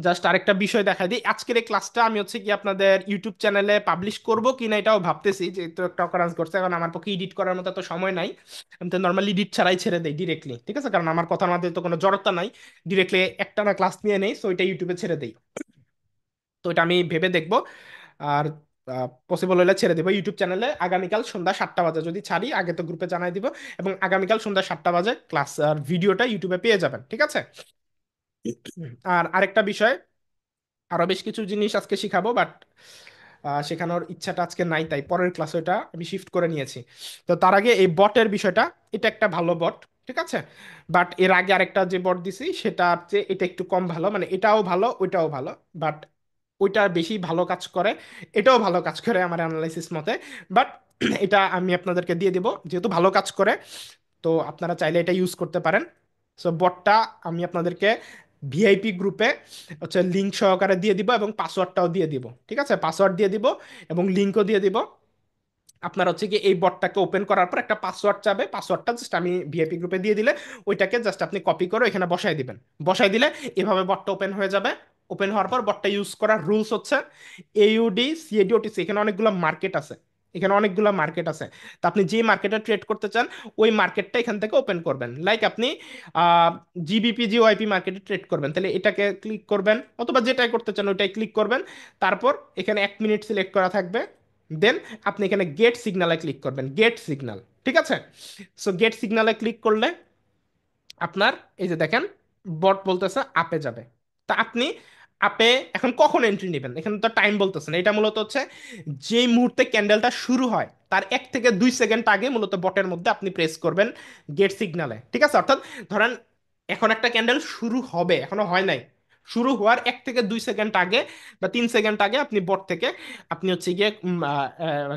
জাস্ট আরেকটা বিষয় দেখাই দিই। আজকের এই ক্লাসটা আমি হচ্ছে কি আপনাদের ইউটিউব চ্যানেলে পাবলিশ করব কিনা এটাও ভাবতেছি, যেহেতু একটা অকারেন্স করছে, এখন আমার পক্ষে এডিট করার মতো তো সময় নাই। আমি তো নর্মালি এডিট ছাড়াই ছেড়ে দেই ডিরেক্টলি, ঠিক আছে, কারণ আমার কথার মধ্যে তো কোনো জড়তা নাই। ডিরেক্টলি একটা না ক্লাস নিয়ে নেই, সো এটা ইউটিউবে ছেড়ে দেই। তো এটা আমি ভেবে দেখবো। আর পসিবল হলে ছেড়ে দেবো ইউটিউব চ্যানেলে আগামীকাল সন্ধ্যা 7টা বাজে, যদি ছাড়ি আগে তো গ্রুপে জানাই দিব। এবং আগামীকাল সন্ধ্যা 7টা বাজে ক্লাস আর ভিডিওটা ইউটিউবে পেয়ে যাবেন, ঠিক আছে। আর আরেকটা বিষয়, আরো বেশ কিছু জিনিস আজকে শিখাবো, বাট শেখানোর ইচ্ছাটা আজকে নাই, তাই পরের ক্লাসে এটা আমি শিফট করে নিয়েছি। তো তার আগে এই বটের বিষয়টা, এটা একটা ভালো বট, ঠিক আছে। বাট এর আগে আরেকটা যে বট দিছি সেটা হচ্ছে এটা একটু কম ভালো, মানে এটাও ভালো ওইটাও ভালো, বাট ওইটা বেশি ভালো কাজ করে, এটাও ভালো কাজ করে আমার অ্যানালাইসিস মতে। বাট এটা আমি আপনাদেরকে দিয়ে দিব, যেহেতু ভালো কাজ করে তো আপনারা চাইলে এটা ইউজ করতে পারেন। সো বটটা আমি আপনাদেরকে ভিআইপি গ্রুপে হচ্ছে লিঙ্ক সহকারে দিয়ে দিব এবং পাসওয়ার্ডটাও দিয়ে দিব, ঠিক আছে, পাসওয়ার্ড দিয়ে দিব এবং লিঙ্কও দিয়ে দিব। আপনার হচ্ছে কি এই বটটাকে ওপেন করার পর একটা পাসওয়ার্ড চাবে, পাসওয়ার্ডটা জাস্ট আমি ভিআইপি গ্রুপে দিয়ে দিলে ওইটাকে জাস্ট আপনি কপি করে এখানে বসাই দিবেন। বসাই দিলে এভাবে বটটা ওপেন হয়ে যাবে। ওপেন হওয়ার পর বটটা ইউজ করার রুলস হচ্ছে এইউডি সিএডি ওটিসি, এখানে অনেকগুলো মার্কেট আছে, এখানে অনেকগুলো মার্কেট আছে। তো আপনি যে মার্কেটে ট্রেড করতে চান ওই মার্কেটটা এখান থেকে ওপেন করবেন। লাইক আপনি জিবিপি জিওআইপি মার্কেটে ট্রেড করবেন, তাহলে এটাকে ক্লিক করবেন, অথবা যেটাই করতে চান ওইটাই ক্লিক করবেন। তারপর এখানে 1 মিনিট সিলেক্ট করা থাকবে। দেন আপনি এখানে গেট সিগনালে ক্লিক করবেন, গেট সিগন্যাল, ঠিক আছে। সো গেট সিগন্যালে ক্লিক করলে আপনার এই যে দেখেন বট বলতেছে আপে যাবে। তা আপনি আপে এখন কখন এন্ট্রি নেবেন, এখানে তো টাইম বলতেছে না, এটা মূলত হচ্ছে যেই মুহূর্তে ক্যান্ডেলটা শুরু হয় তার 1 থেকে 2 সেকেন্ড আগে মূলত বটের মধ্যে আপনি প্রেস করবেন গেট সিগন্যালে, ঠিক আছে। অর্থাৎ ধরেন এখন একটা ক্যান্ডেল শুরু হবে, এখনো হয় নাই, শুরু হওয়ার 1 থেকে 2 সেকেন্ড আগে বা 3 সেকেন্ড আগে আপনি বট থেকে আপনি হচ্ছে গিয়ে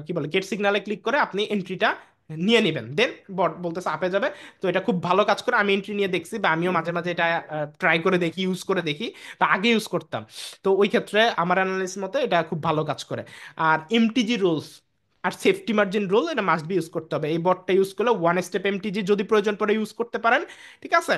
কি বলে গেট সিগন্যালে ক্লিক করে আপনি এন্ট্রিটা নিয়ে নেবেন। দেন বট বলতেছে আপে যাবে। তো এটা খুব ভালো কাজ করে, আমি এন্ট্রি নিয়ে দেখছি বা আমিও মাঝে মাঝে এটা ট্রাই করে দেখি, ইউজ করে দেখি, বা আগে ইউজ করতাম। তো ওই ক্ষেত্রে আমার অ্যানালিসিস মতে এটা খুব ভালো কাজ করে। আর এমটিজি রুলস আর সেফটি মার্জিন রুল এটা মাস্ট বি ইউজ করতে হবে। এই বটটা ইউজ করলে ওয়ান স্টেপ এমটিজি যদি প্রয়োজন পড়ে ইউজ করতে পারেন, ঠিক আছে।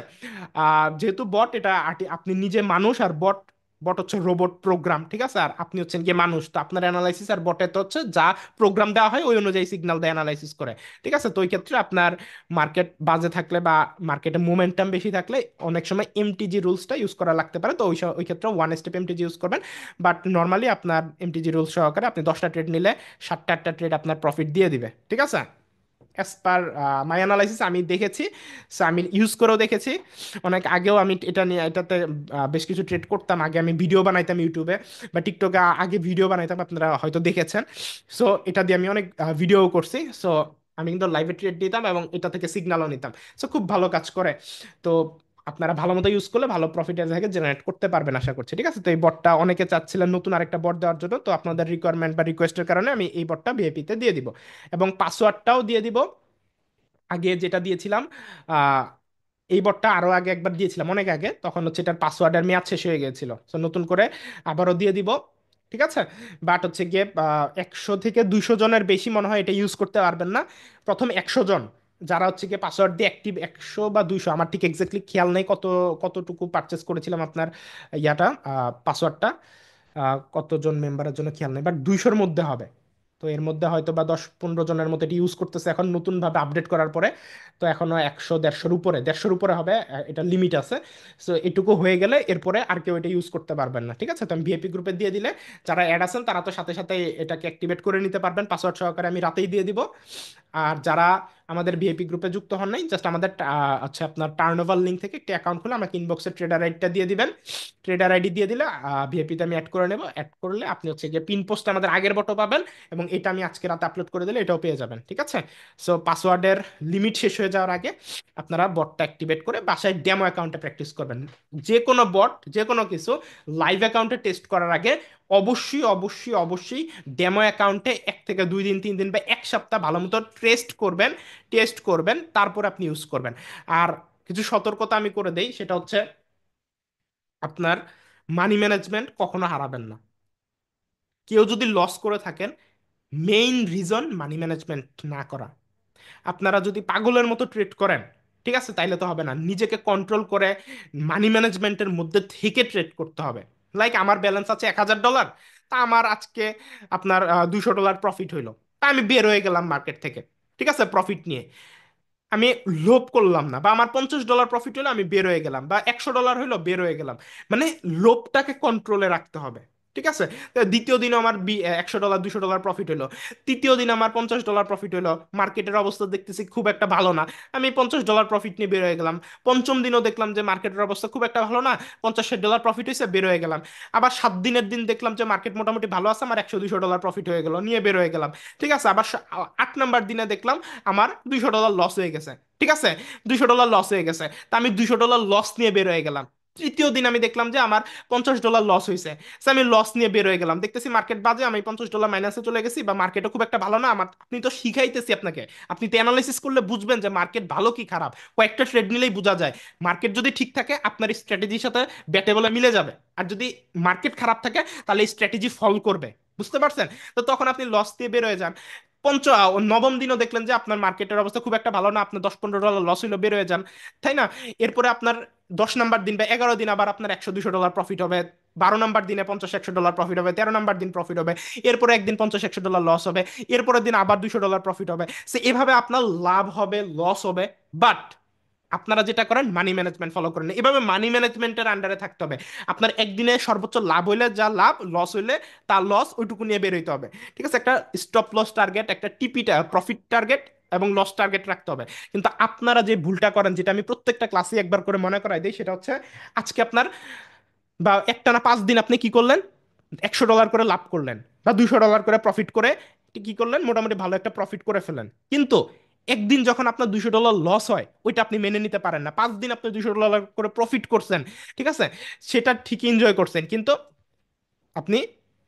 যেহেতু বট এটা আপনি নিজে মানুষ, আর বট বট হচ্ছে রোবট প্রোগ্রাম, ঠিক আছে, আর আপনি হচ্ছেন গিয়ে মানুষ, তো আপনার অ্যানালাইসিস আর বটে তো হচ্ছে যা প্রোগ্রাম দেওয়া হয় ওই অনুযায়ী সিগন্যাল দেয়, অ্যানালাইসিস করে, ঠিক আছে। তো ওই ক্ষেত্রে আপনার মার্কেট বাজে থাকলে বা মার্কেটে মোমেন্টাম বেশি থাকলে অনেক সময় এমটিজি রুলসটা ইউজ করা লাগতে পারে, তো ওই ক্ষেত্রে ওয়ান স্টেপ এমটিজি ইউজ করবেন। বাট নর্মালি আপনার এমটিজি রুলস সহকারে আপনি 10টা ট্রেড নিলে 7টা ট্রেড আপনার প্রফিট দিয়ে দিবে, ঠিক আছে। অ্যাজ পার মাই অ্যানালাইসিস আমি দেখেছি, সো আমি ইউজ করেও দেখেছি। অনেক আগেও আমি এটা নিয়ে এটাতে বেশ কিছু ট্রেড করতাম, আগে আমি ভিডিও বানাইতাম ইউটিউবে বা টিকটকে, আগে ভিডিও বানাইতাম, আপনারা হয়তো দেখেছেন। সো এটা দিয়ে আমি অনেক ভিডিও করছি। সো আমি কিন্তু লাইভে ট্রেড দিতাম এবং এটা থেকে সিগন্যালও নিতাম। সো খুব ভালো কাজ করে। তো আপনারা ভালো মতো ইউজ করলে ভালো প্রফিট এর থেকে জেনারেট করতে পারবেন আশা করছি, ঠিক আছে। তো এই বটটা অনেকে চাচ্ছিলেন নতুন আরেকটা বট দেওয়ার জন্য, তো আপনাদের রিকোয়ারমেন্ট বা রিকোয়েস্টের কারণে আমি এই বটটা ভিআইপিতে দিয়ে দিব এবং পাসওয়ার্ডটাও দিয়ে দিব। আগে যেটা দিয়েছিলাম আহ, এই বটটা আরো আগে একবার দিয়েছিলাম অনেক আগে, তখন হচ্ছে এটার পাসওয়ার্ডের মেয়াদ শেষ হয়ে গিয়েছিল, তো নতুন করে আবারও দিয়ে দিব, ঠিক আছে। বাট হচ্ছে গিয়ে 100 থেকে 200 জনের বেশি মনে হয় এটা ইউজ করতে পারবেন না। প্রথম 100 জন যারা হচ্ছে গিয়ে পাসওয়ার্ড দিয়ে অ্যাক্টিভ, 100 বা 200 আমার ঠিক এক্স্যাক্টলি খেয়াল নেই কতটুকু পারচেস করেছিলাম আপনার ইয়াটা পাসওয়ার্ডটা, কতজন মেম্বারের জন্য খেয়াল নেই, বাট 200-র মধ্যে হবে। তো এর মধ্যে হয়তো বা 10-15 জনের মতো এটি ইউজ করতেছে এখন নতুনভাবে আপডেট করার পরে। তো এখনো 100-150-এর উপরে হবে, এটা লিমিট আছে। সো এটুকু হয়ে গেলে এরপরে আর কেউ এটা ইউজ করতে পারবেন না, ঠিক আছে? তো আমি ভিআইপি গ্রুপে দিয়ে দিলে যারা অ্যাড আছেন তারা তো সাথে সাথে এটাকে অ্যাক্টিভেট করে নিতে পারবেন, পাসওয়ার্ড সহকারে আমি রাতেই দিয়ে দিব। আর যারা আমাদের ভিআইপি গ্রুপে যুক্ত হন নাই, জাস্ট আমাদের আচ্ছা আপনার টার্নওভার লিঙ্ক থেকে একটি অ্যাকাউন্ট খুলে আমাকে ইনবক্সে ট্রেডার আইডিটা দিয়ে দিবেন। ট্রেডার আইডি দিয়ে দিলে ভিআইপিতে আমি অ্যাড করে নেব। অ্যাড করলে আপনি হচ্ছে গিয়ে পিন পোস্ট আমাদের আগের বটো পাবেন, এবং এটা আমি আজকে রাতে আপলোড করে দিলে এটাও পেয়ে যাবেন, ঠিক আছে? সো পাসওয়ার্ডের লিমিট শেষ হয়ে যাওয়ার আগে আপনারা বটটা অ্যাক্টিভেট করে বাসায় ডেমো অ্যাকাউন্টে প্র্যাকটিস করবেন। যে কোনো বট, যে কোনো কিছু লাইভ অ্যাকাউন্টে টেস্ট করার আগে অবশ্যই অবশ্যই অবশ্যই ডেমো অ্যাকাউন্টে 1 থেকে 2 দিন 3 দিন বা 1 সপ্তাহ ভালো মতো টেস্ট করবেন, তারপর আপনি ইউজ করবেন। আর কিছু সতর্কতা আমি করে দেই, সেটা হচ্ছে আপনার মানি ম্যানেজমেন্ট কখনো হারাবেন না। কেউ যদি লস করে থাকেন, মেইন রিজন মানি ম্যানেজমেন্ট না করা। আপনারা যদি পাগলের মতো ট্রেড করেন, ঠিক আছে, তাইলে তো হবে না। নিজেকে কন্ট্রোল করে মানি ম্যানেজমেন্টের মধ্যে থেকে ট্রেড করতে হবে। লাইক আমার ব্যালেন্স আছে $1000, তা আমার আজকে আপনার $200 প্রফিট হইলো, তা আমি বের হয়ে গেলাম মার্কেট থেকে, ঠিক আছে, প্রফিট নিয়ে। আমি লোভ করলাম না, বা আমার $50 প্রফিট হলো আমি বের হয়ে গেলাম, বা $100 হইলো বের হয়ে গেলাম। মানে লোভটাকে কন্ট্রোলে রাখতে হবে, ঠিক আছে? তো দ্বিতীয় দিন আমার $100 $200 প্রফিট হলো, তৃতীয় দিন আমার $50 প্রফিট হলো, মার্কেটের অবস্থা দেখতেছি খুব একটা ভালো না, আমি $50 প্রফিট নিয়ে বের হয়ে গেলাম। পঞ্চম দিনও দেখলাম যে মার্কেটের অবস্থা খুব একটা ভালো না, $50-60 প্রফিট হয়েছে, বের হয়ে গেলাম। আবার 7 দিনের দিন দেখলাম যে মার্কেট মোটামুটি ভালো আছে, আমার $100-200 প্রফিট হয়ে গেল, নিয়ে বের হয়ে গেলাম, ঠিক আছে। আবার 8 নাম্বার দিনে দেখলাম আমার $200 লস হয়ে গেছে, ঠিক আছে, $200 লস হয়ে গেছে, তা আমি $200 লস নিয়ে বের হয়ে গেলাম। তৃতীয় দিন আমি দেখলাম যে আমার $50 লস হয়েছে, সো আমি লস নিয়ে বের হয়ে গেলাম। দেখতেছি মার্কেট বাজে, আমি $50 মাইনাসে চলে গেছি, বা মার্কেটও খুব একটা ভালো না আমার। আপনি তো শিখাইতেছি আপনাকে, আপনি তো অ্যানালাইসিস করলে বুঝবেন যে মার্কেট ভালো কি খারাপ, কয়েকটা ট্রেড নিলেই বোঝা যায়। মার্কেট যদি ঠিক থাকে আপনার স্ট্র্যাটেজির সাথে ব্যাটে বলে মিলে যাবে, আর যদি মার্কেট খারাপ থাকে তাহলে স্ট্র্যাটেজি ফল করবে, বুঝতে পারছেন? তো তখন আপনি লস দিয়ে বের হয়ে যান। নবম দিনও দেখলেন যে আপনার মার্কেটের অবস্থা খুব একটা ভালো না, আপনার $10-15 লস হইলো, বের হয়ে যান, তাই না? এরপরে আপনার 10 নাম্বার দিন বা 11 দিন আবার আপনার $100-200 প্রফিট হবে। 12 নাম্বার দিনে $50-100 প্রফিট হবে। 13 নাম্বার দিন প্রফিট হবে। এরপরে একদিন $50-100 লস হবে। এরপরের দিন আবার $200 প্রফিট হবে। সে এভাবে আপনার লাভ হবে, লস হবে, বাট আপনারা যেটা করেন মানি ম্যানেজমেন্ট ফলো করেন, এভাবে মানি ম্যানেজমেন্টের আন্ডারে থাকতে হবে। আপনার একদিনে সর্বোচ্চ লাভ হইলে যা লাভ, লস হইলে তার লস, ওইটুকু নিয়ে বের হইতে হবে, ঠিক আছে? একটা স্টপ লস টার্গেট, একটা প্রফিট টার্গেট এবং লস টার্গেট রাখতে হবে। কিন্তু আপনারা যে ভুলটা করেন, যেটা আমি প্রত্যেকটা ক্লাসে একবার করে মনে করাই দিই, সেটা হচ্ছে আজকে আপনার বা একটানা 5 দিন আপনি কি করলেন, $100 করে লাভ করলেন, বা $200 করে প্রফিট করে কি করলেন, মোটামুটি ভালো একটা প্রফিট করে ফেলেন। কিন্তু একদিন যখন আপনার $200 লস হয়, ওইটা আপনি মেনে নিতে পারেন না। 5 দিন আপনি $200 করে প্রফিট করছেন, ঠিক আছে, সেটা ঠিকই এনজয় করছেন, কিন্তু আপনি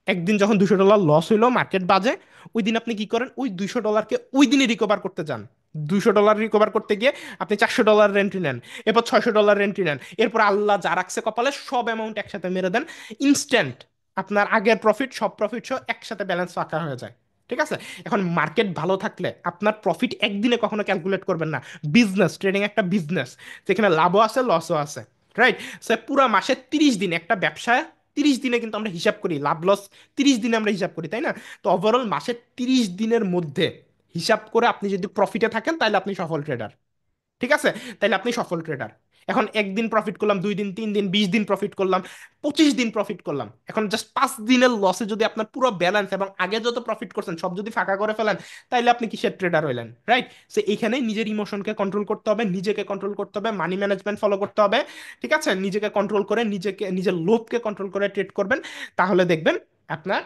একদিন যখন $200 লস হইলো, মার্কেট বাজে, ওই দিন আপনি কি করেন, ওই $200কে ওই দিনই রিকভার করতে যান। $200 রিকভার করতে গিয়ে আপনি $400 রেন্ট নেন, এরপর $600 রেন্ট নেন, এরপর আল্লাহ যা রাখছে কপালে সব অ্যামাউন্ট একসাথে মেরে দেন। ইনস্ট্যান্ট আপনার আগের প্রফিট, সব প্রফিট সহ একসাথে ব্যালেন্স ফাঁকা হয়ে যায়, ঠিক আছে? এখন মার্কেট ভালো থাকলে আপনার প্রফিট একদিনে কখনো ক্যালকুলেট করবেন না। বিজনেস, ট্রেডিং একটা বিজনেস, যেখানে লাভও আছে লসও আছে, রাইট? সে পুরো মাসে 30 দিন একটা ব্যবসায়, 30 দিনে কিন্তু আমরা হিসাব করি, লাভ লস 30 দিনে আমরা হিসাব করি, তাই না? তো ওভারঅল মাসের 30 দিনের মধ্যে হিসাব করে আপনি যদি প্রফিটে থাকেন তাহলে আপনি সফল ট্রেডার, ঠিক আছে? তাহলে আপনি সফল ট্রেডার। এখন একদিন প্রফিট করলাম, 2 দিন, 3 দিন, 20 দিন প্রফিট করলাম, 25 দিন প্রফিট করলাম, এখন জাস্ট 5 দিনের লসে যদি আপনার পুরো ব্যালেন্স এবং আগে যত প্রফিট করছেন সব যদি ফাঁকা করে ফেলেন, তাইলে আপনি কিসের ট্রেডার হইলেন, রাইট? সো এইখানে নিজের ইমোশনকে কন্ট্রোল করতে হবে, নিজেকে কন্ট্রোল করতে হবে, মানি ম্যানেজমেন্ট ফলো করতে হবে, ঠিক আছে? নিজেকে কন্ট্রোল করে, নিজের লোভকে কন্ট্রোল করে ট্রেড করবেন, তাহলে দেখবেন আপনার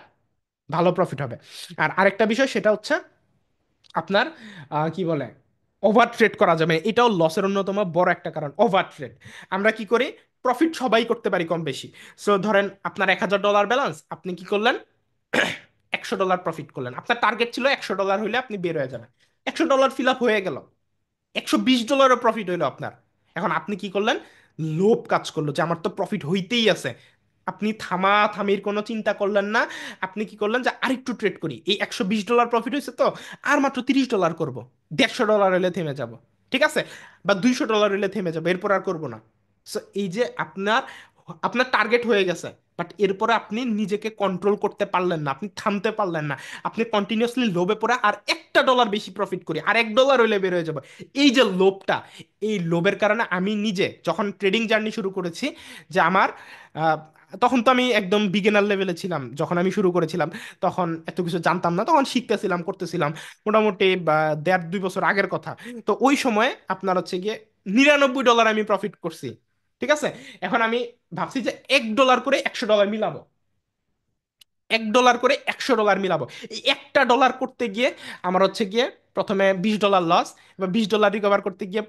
ভালো প্রফিট হবে। আর আরেকটা বিষয় সেটা হচ্ছে আপনার কি বলে, ওভার ট্রেড করা যাবে না। এটাও লসের অন্যতম বড় একটা কারণ, ওভার ট্রেড। আমরা কি করি, প্রফিট সবাই করতে পারি কম বেশি। সো ধরেন আপনার $1000 ব্যালেন্স, আপনি কি করলেন, $100 প্রফিট করলেন, আপনার টার্গেট ছিল $100 হইলে আপনি বের হয়ে যাবেন, $100 ফিল আপ হয়ে গেল, $120 প্রফিট হইলো আপনার। এখন আপনি কি করলেন, লোভ কাজ করলো যে আমার তো প্রফিট হইতেই আছে, আপনি থামির কোনো চিন্তা করলেন না। আপনি কি করলেন যে আরেকটু ট্রেড করি, এই $120 প্রফিট হয়েছে তো আর মাত্র $30 করবো, $150 হলে থেমে যাব, ঠিক আছে, বা $200 হলে থেমে যাবো, এরপর আর করবো না। সো এই যে আপনার আপনার টার্গেট হয়ে গেছে, বাট এরপরে আপনি নিজেকে কন্ট্রোল করতে পারলেন না, আপনি থামতে পারলেন না, আপনি কন্টিনিউয়াসলি লোভে পড়ে আর $1 বেশি প্রফিট করি, আর $1 হইলে বের হয়ে যাবে, এই যে লোভটা, এই লোভের কারণে আমি নিজে যখন ট্রেডিং জার্নি শুরু করেছি, যে আমার আহ, তখন তো আমি একদম বিগিনার লেভেলে ছিলাম যখন আমি শুরু করেছিলাম, তখন এত কিছু জানতাম না, তখন শিখতেছিলাম করতেছিলাম, মোটামুটি 1.5-2 বছর আগের কথা। তো ওই সময় আপনার হচ্ছে গিয়ে $99 আমি প্রফিট করছি, ঠিক আছে। এখন আমি ভাবছি যে $1 করে $100 মিলাবো, $1 করে $100 মিলাবো। এই একটা ডলার করতে গিয়ে আমার হচ্ছে গিয়ে প্রথমে $20 লস, এবার $20 রিকভার করতে গিয়ে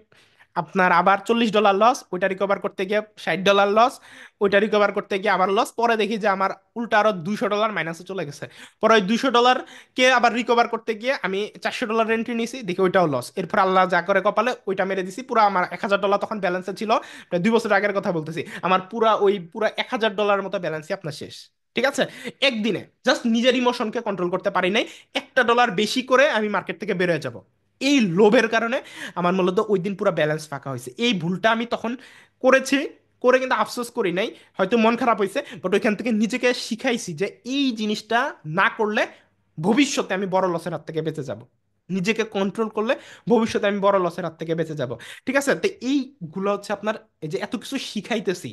আপনার আবার $40 লস, ওইটা রিকভার করতে গিয়ে $60 লস, ওইটা রিকভার করতে গিয়ে আবার লস, পরে দেখি যে আমার উল্টা আরো $200 মাইনাসে চলে গেছে। পরে ওই $200 কে আবার রিকভার করতে গিয়ে আমি $400 এন্ট্রি নিয়েছি, দেখি ওইটাও লস। এরপর আল্লাহ যা করে কপালে ওইটা মেরে দিছি, পুরো আমার $1000 তখন ব্যালেন্সে ছিল, প্রায় 2 বছর আগের কথা বলতেছি, আমার পুরা $1000 মতো ব্যালেন্সই আপনার শেষ, ঠিক আছে, একদিনে। জাস্ট নিজের ইমোশনকে কন্ট্রোল করতে পারি নাই, $1 বেশি করে আমি মার্কেট থেকে বের হয়ে যাব, এই লোভের কারণে আমার মূলত ওই দিন পুরো ব্যালেন্স ফাঁকা হয়েছে। এই ভুলটা আমি তখন করেছি, করে কিন্তু আফসোস করি নাই, হয়তো মন খারাপ হয়েছে, বাট ওইখান থেকে নিজেকে শিখাইছি যে এই জিনিসটা না করলে ভবিষ্যতে আমি বড় লসের হাত থেকে বেঁচে যাব, নিজেকে কন্ট্রোল করলে ভবিষ্যতে আমি বড় লসের হাত থেকে বেঁচে যাব, ঠিক আছে। তো এইগুলো হচ্ছে আপনার, এই যে এত কিছু শিখাইতেছি,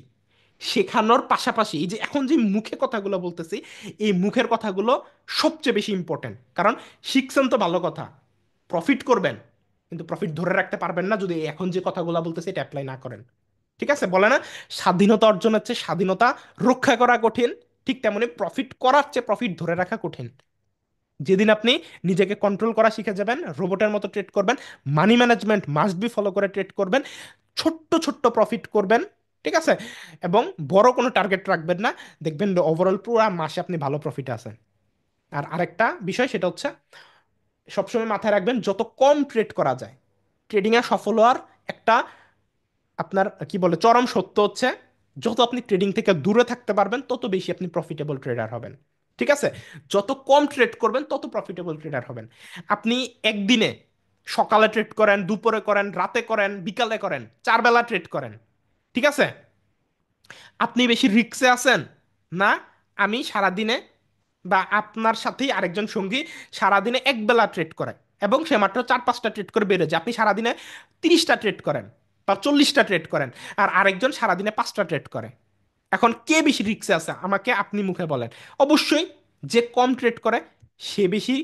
শেখানোর পাশাপাশি এই যে এখন যে মুখে কথাগুলো বলতেছি, এই মুখের কথাগুলো সবচেয়ে বেশি ইম্পর্টেন্ট, কারণ শিখছেন তো ভালো কথা, প্রফিট করবেন, কিন্তু প্রফিট ধরে রাখতে পারবেন না যদি এখন যে কথাগুলো বলতেছি এটা অ্যাপ্লাই না করেন, ঠিক আছে। বলে না, স্বাধীনতা অর্জনের চেয়ে স্বাধীনতা রক্ষা করা কঠিন, ঠিক তেমনি প্রফিট করার চেয়ে প্রফিট ধরে রাখা কঠিন। যেদিন আপনি নিজেকে কন্ট্রোল করা শিখে যাবেন, রোবটের মতো ট্রেড করবেন, money management must be follow করে ট্রেড করবেন, ছোট্ট ছোট্ট প্রফিট করবেন, ঠিক আছে, এবং বড় কোনো টার্গেট রাখবেন না, দেখবেন ওভারঅল পুরো মাসে আপনি ভালো প্রফিট আছেন। আর আরেকটা বিষয় সেটা হচ্ছে, সবসময় মাথায় রাখবেন যত কম ট্রেড করা যায়, ট্রেডিংয়ে সফল হওয়ার একটা আপনার কি বলে চরম সত্য হচ্ছে, যত আপনি ট্রেডিং থেকে দূরে থাকতে পারবেন তত বেশি আপনি প্রফিটেবল ট্রেডার হবেন, ঠিক আছে। যত কম ট্রেড করবেন তত প্রফিটেবল ট্রেডার হবেন। আপনি একদিনে সকালে ট্রেড করেন, দুপুরে করেন, রাতে করেন, বিকালে করেন, 4 বেলা ট্রেড করেন, ঠিক আছে, আপনি বেশি রিস্কে আছেন না আমি সারাদিনে বা আপনার সাথেই আরেকজন সঙ্গী সারাদিনে 1 বেলা ট্রেড করে এবং সে মাত্র 4-5টা ট্রেড করে বেরোয় যায়, আপনি সারাদিনে 30টা ট্রেড করেন বা 40টা ট্রেড করেন, আর আরেকজন সারাদিনে 5টা ট্রেড করে, এখন কে বেশি রিস্কে আছে আমাকে আপনি মুখে বলেন। অবশ্যই যে কম ট্রেড করে সে বেশি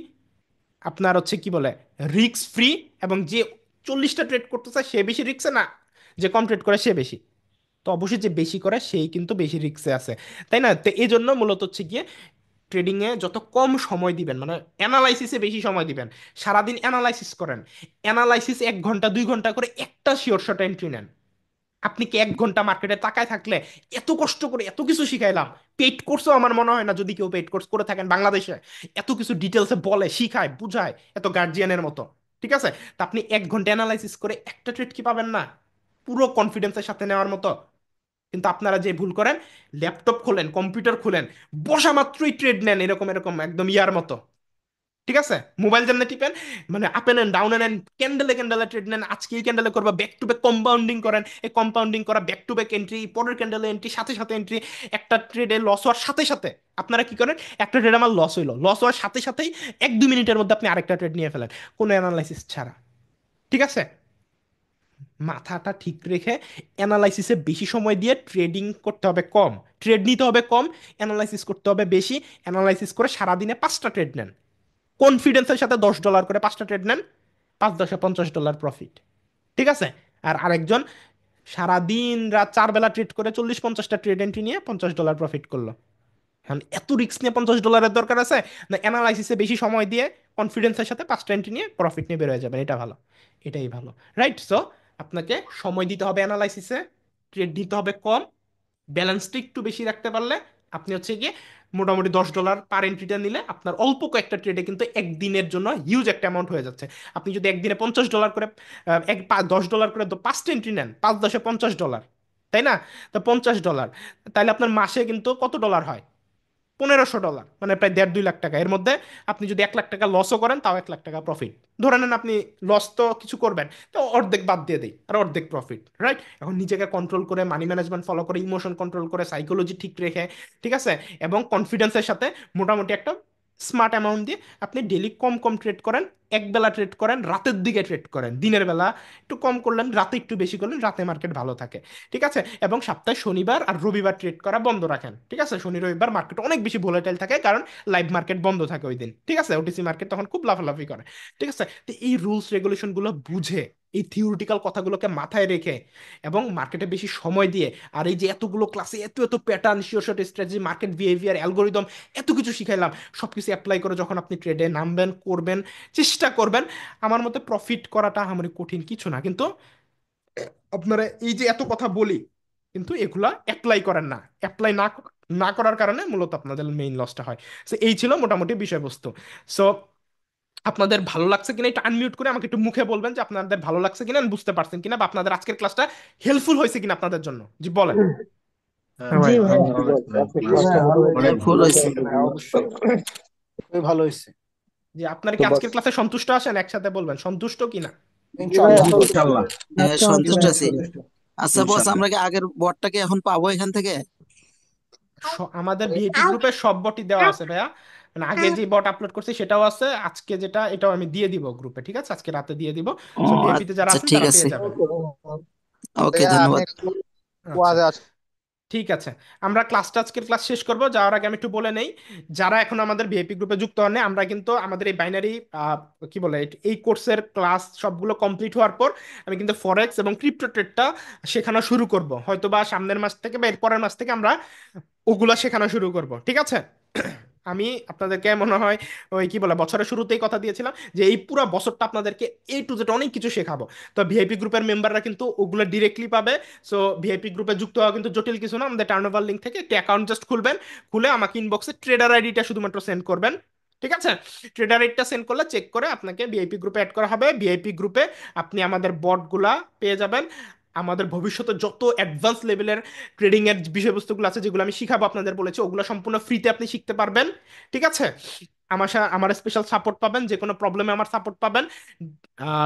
আপনার হচ্ছে কি বলে রিস্ক ফ্রি, এবং যে 40টা ট্রেড করতে চায় সে বেশি রিস্কে না, যে কম ট্রেড করে সে বেশি। তো অবশ্যই যে বেশি করে সেই কিন্তু বেশি রিস্কে আছে, তাই না? তো এই জন্য মূলত হচ্ছে গিয়ে ট্রেডিংয়ে যত কম সময় দিবেন, মানে অ্যানালাইসিসে বেশি সময় দিবেন, সারাদিন অ্যানালাইসিস করেন, অ্যানালাইসিস 1 ঘন্টা 2 ঘন্টা করে একটা শিওর শট এন্ট্রি নেন। আপনি কি 1 ঘন্টা মার্কেটে তাকায় থাকলে এত কষ্ট করে এত কিছু শিখাইলাম, পেইড কোর্সও আমার মনে হয় না যদি কেউ পেইড কোর্স করে থাকেন বাংলাদেশে, এত কিছু ডিটেলসে বলে শিখায় বুঝায় এত গার্জিয়ানের মতো, ঠিক আছে। তা আপনি 1 ঘন্টা অ্যানালাইসিস করে একটা ট্রেড কি পাবেন না পুরো কনফিডেন্সের সাথে নেওয়ার মতো? কিন্তু আপনারা যে ভুল করেন, ল্যাপটপ খোলেন, কম্পিউটার খুলেন, বসা মাত্রই ট্রেড নেন, এরকম এরকম একদম ইয়ার মতো, ঠিক আছে। মোবাইল যেমন টিপেন, মানে আপ এন্ড ডাউন এন্ড ক্যান্ডেলে ক্যান্ডেলে ট্রেড নেন, আজকে এই ক্যান্ডেলে করবা, ব্যাক টু ব্যাক কম্পাউন্ডিং করেন, এই কম্পাউন্ডিং করা ব্যাক টু ব্যাক এন্ট্রি, পরের ক্যান্ডেলে এন্ট্রি, সাথে সাথে এন্ট্রি, একটা ট্রেডে লস হওয়ার সাথে সাথে আপনারা কি করেন, একটা ট্রেড আমার লস হইলো, লস হওয়ার সাথে সাথেই 1-2 মিনিটের মধ্যে আপনি আরেকটা ট্রেড নিয়ে ফেলেন, কোনো অ্যানালাইসিস ছাড়া, ঠিক আছে। মাথাটা ঠিক রেখে অ্যানালাইসিসে বেশি সময় দিয়ে ট্রেডিং করতে হবে কম, ট্রেড নিতে হবে কম, অ্যানালাইসিস করতে হবে বেশি, অ্যানালাইসিস করে সারাদিনে 5টা ট্রেড নেন, কনফিডেন্সের সাথে $10 করে 5টা ট্রেড নেন, 5-10-এ $50 প্রফিট, ঠিক আছে। আর আরেকজন সারাদিন রাত 4 বেলা ট্রেড করে 40-50টা ট্রেড এন্ট্রি নিয়ে $50 প্রফিট করলো। এখন এত রিস্ক নিয়ে $50 দরকার আছে, না অ্যানালাইসিসে বেশি সময় দিয়ে কনফিডেন্সের সাথে 5টা এন্ট্রি নিয়ে প্রফিট নিয়ে বের হয়ে যাবেন, এটা ভালো, এটাই ভালো, রাইট। সো আপনাকে সময় দিতে হবে অ্যানালাইসিসে, ট্রেড দিতে হবে কম, ব্যালেন্সটা একটু বেশি রাখতে পারলে আপনি হচ্ছে গিয়ে মোটামুটি $10 পার এন্ট্রিটা নিলে আপনার অল্প কয়েকটা ট্রেডে কিন্তু একদিনের জন্য হিউজ একটা অ্যামাউন্ট হয়ে যাচ্ছে। আপনি যদি একদিনে $50 করে $10 করে 5টা এন্ট্রি নেন, 5-10-এ $50, তাই না? তো $50, তাহলে আপনার মাসে কিন্তু কত ডলার হয়? $1500, মানে প্রায় 1.5-2 লাখ টাকা। এর মধ্যে আপনি যদি 1 লাখ টাকা লসও করেন তাও 1 লাখ টাকা প্রফিট। ধরে নেন আপনি লস তো কিছু করবেন, তো অর্ধেক বাদ দিয়ে দিই আর অর্ধেক প্রফিট, রাইট? এখন নিজেকে কন্ট্রোল করে, মানি ম্যানেজমেন্ট ফলো করে, ইমোশন কন্ট্রোল করে, সাইকোলজি ঠিক রেখে, ঠিক আছে, এবং কনফিডেন্সের সাথে মোটামুটি একটা স্মার্ট অ্যামাউন্ট দিয়ে আপনি ডেলি কম কম ট্রেড করেন। একবেলা ট্রেড করেন, রাতের দিকে ট্রেড করেন, দিনের বেলা একটু কম করলেন, রাতে একটু বেশি করলেন, রাতে মার্কেট ভালো থাকে, ঠিক আছে। এবং সপ্তাহে শনিবার আর রবিবার ট্রেড করা বন্ধ রাখেন, ঠিক আছে। শনি রবিবার মার্কেট অনেক বেশি ভোলাটাইল থাকে, কারণ লাইভ মার্কেট বন্ধ থাকে ওই দিন, ঠিক আছে। ওটিসি মার্কেট তখন খুব লাফালাফি করে, ঠিক আছে। তো এই রুলস রেগুলেশন গুলো বুঝে, এই থিওরিটিক্যাল কথাগুলোকে মাথায় রেখে এবং মার্কেটে বেশি সময় দিয়ে, আর এই যে এতগুলো ক্লাসে এত এত pattern, sure short strategy, market behaviour, algorithm, এত কিছু শিখাইলাম, সবকিছু অ্যাপ্লাই করে যখন আপনি ট্রেডে নামবেন, করবেন, চেষ্টা করবেন, আমার মতে প্রফিট করাটা আমার কঠিন কিছু না। কিন্তু আপনারা এই যে এত কথা বলি, কিন্তু এগুলা অ্যাপ্লাই করেন না, অ্যাপ্লাই না করার কারণে মূলত আপনাদের মেইন লসটা হয়। সো এই ছিল মোটামুটি বিষয়বস্তু। সো আপনাদের ভালো লাগছে কিনা একটু আনমিউট করে আমাকে একটু মুখে বলবেন যে আপনাদের ভালো লাগছে কিনা, বুঝতে পারছেন কিনা, বা আপনাদের আজকের ক্লাসটা হেল্পফুল হয়েছে কিনা আপনাদের জন্য, জি বলেন। হ্যাঁ হ্যাঁ ভাই, ভাই, অনেক ভালো ভালো লাগছে লাগছে ভাই, আজকের ক্লাসটা ক্লাসটা, মোটামুটি অনেক হেল্পফুল ভালো হয়েছে। লাগছে। হ্যাঁ, অবশ্যই খুবই ভালো হয়েছে। যে আপনারা তো কি বাস। আজকের ক্লাসে সন্তুষ্ট আছেন, একসাথে বলবেন সন্তুষ্ট কিনা। জি ভাই, ইনশাআল্লাহ। এখন ইনশাল্লাহ। হ্যাঁ, আজকে আমার সন্তুষ্ট ক্লাস আছি। শেষ। আচ্ছা বস, ইনশাল্লাহ। আমরা কি আগের বটটাকে এখন পাবো এখান থেকে? আমাদের ভিআইপি গ্রুপে সব বটই দেওয়া আছে ভাইয়া, মানে আগে যে বট আপলোড করছি সেটাও আছে, আজকে যেটা এটাও আমি দিয়ে দিব গ্রুপে, ঠিক আছে, আজকে রাতে দিয়ে দিব। ও সো ভিআইপি তে যারা আচ্ছা, আছেন ঠিক তারা আছে। পেয়ে যাবেন। ওকে, ভাইয়া আমি ধন্যবাদ। একটু আচ্ছা, ওয়াজে আছি। ঠিক আছে। আমরা ক্লাসটা আজকের ক্লাস শেষ করব, যাওয়ার আগে আমি একটু বলে নেই, যারা এখন আমাদের ভিআইপি গ্রুপে যুক্ত হন নাই, আমরা কিন্তু আমাদের এই বাইনারি কি বলে এই কোর্সের ক্লাস সবগুলো কমপ্লিট হওয়ার পর আমি কিন্তু ফরেক্স এবং ক্রিপ্টো ট্রেডটা শেখানো শুরু করব, হয়তো বা সামনের মাস থেকে বা এর পরের মাস থেকে আমরা ওগুলা শেখানো শুরু করব, ঠিক আছে। আমি আপনাদেরকে মনে হয় ওই কি বলে বছরের শুরুতেই কথা দিয়েছিলাম যে এই পুরো বছরটা আপনাদেরকে A to Z অনেক কিছু শেখাবো। তো ভিআইপি গ্রুপের মেম্বাররা কিন্তু ওগুলো ডিরেক্টলি পাবে। সো ভিআইপি গ্রুপে যুক্ত হওয়া কিন্তু জটিল কিছু না, আমাদের টার্নওভার লিঙ্ক থেকে একটা অ্যাকাউন্ট জাস্ট খুলবেন, খুলে আমাকে ইনবক্সে ট্রেডার আইডিটা শুধুমাত্র সেন্ড করবেন, ঠিক আছে। ট্রেডার আইডিটা সেন্ড করলে চেক করে আপনাকে ভিআইপি গ্রুপে অ্যাড করা হবে। ভিআইপি গ্রুপে আপনি আমাদের বটগুলা পেয়ে যাবেন, আমাদের ভবিষ্যতে যত অ্যাডভান্স লেভেলের ট্রেডিং এর বিষয়বস্তুগুলো আছে যেগুলো আমি শিখাবো আপনাদের বলেছি, ওগুলো সম্পূর্ণ ফ্রিতে আপনি শিখতে পারবেন, ঠিক আছে। আমার স্পেশাল সাপোর্ট পাবেন, যে কোনো প্রবলেমে আমার সাপোর্ট পাবেন।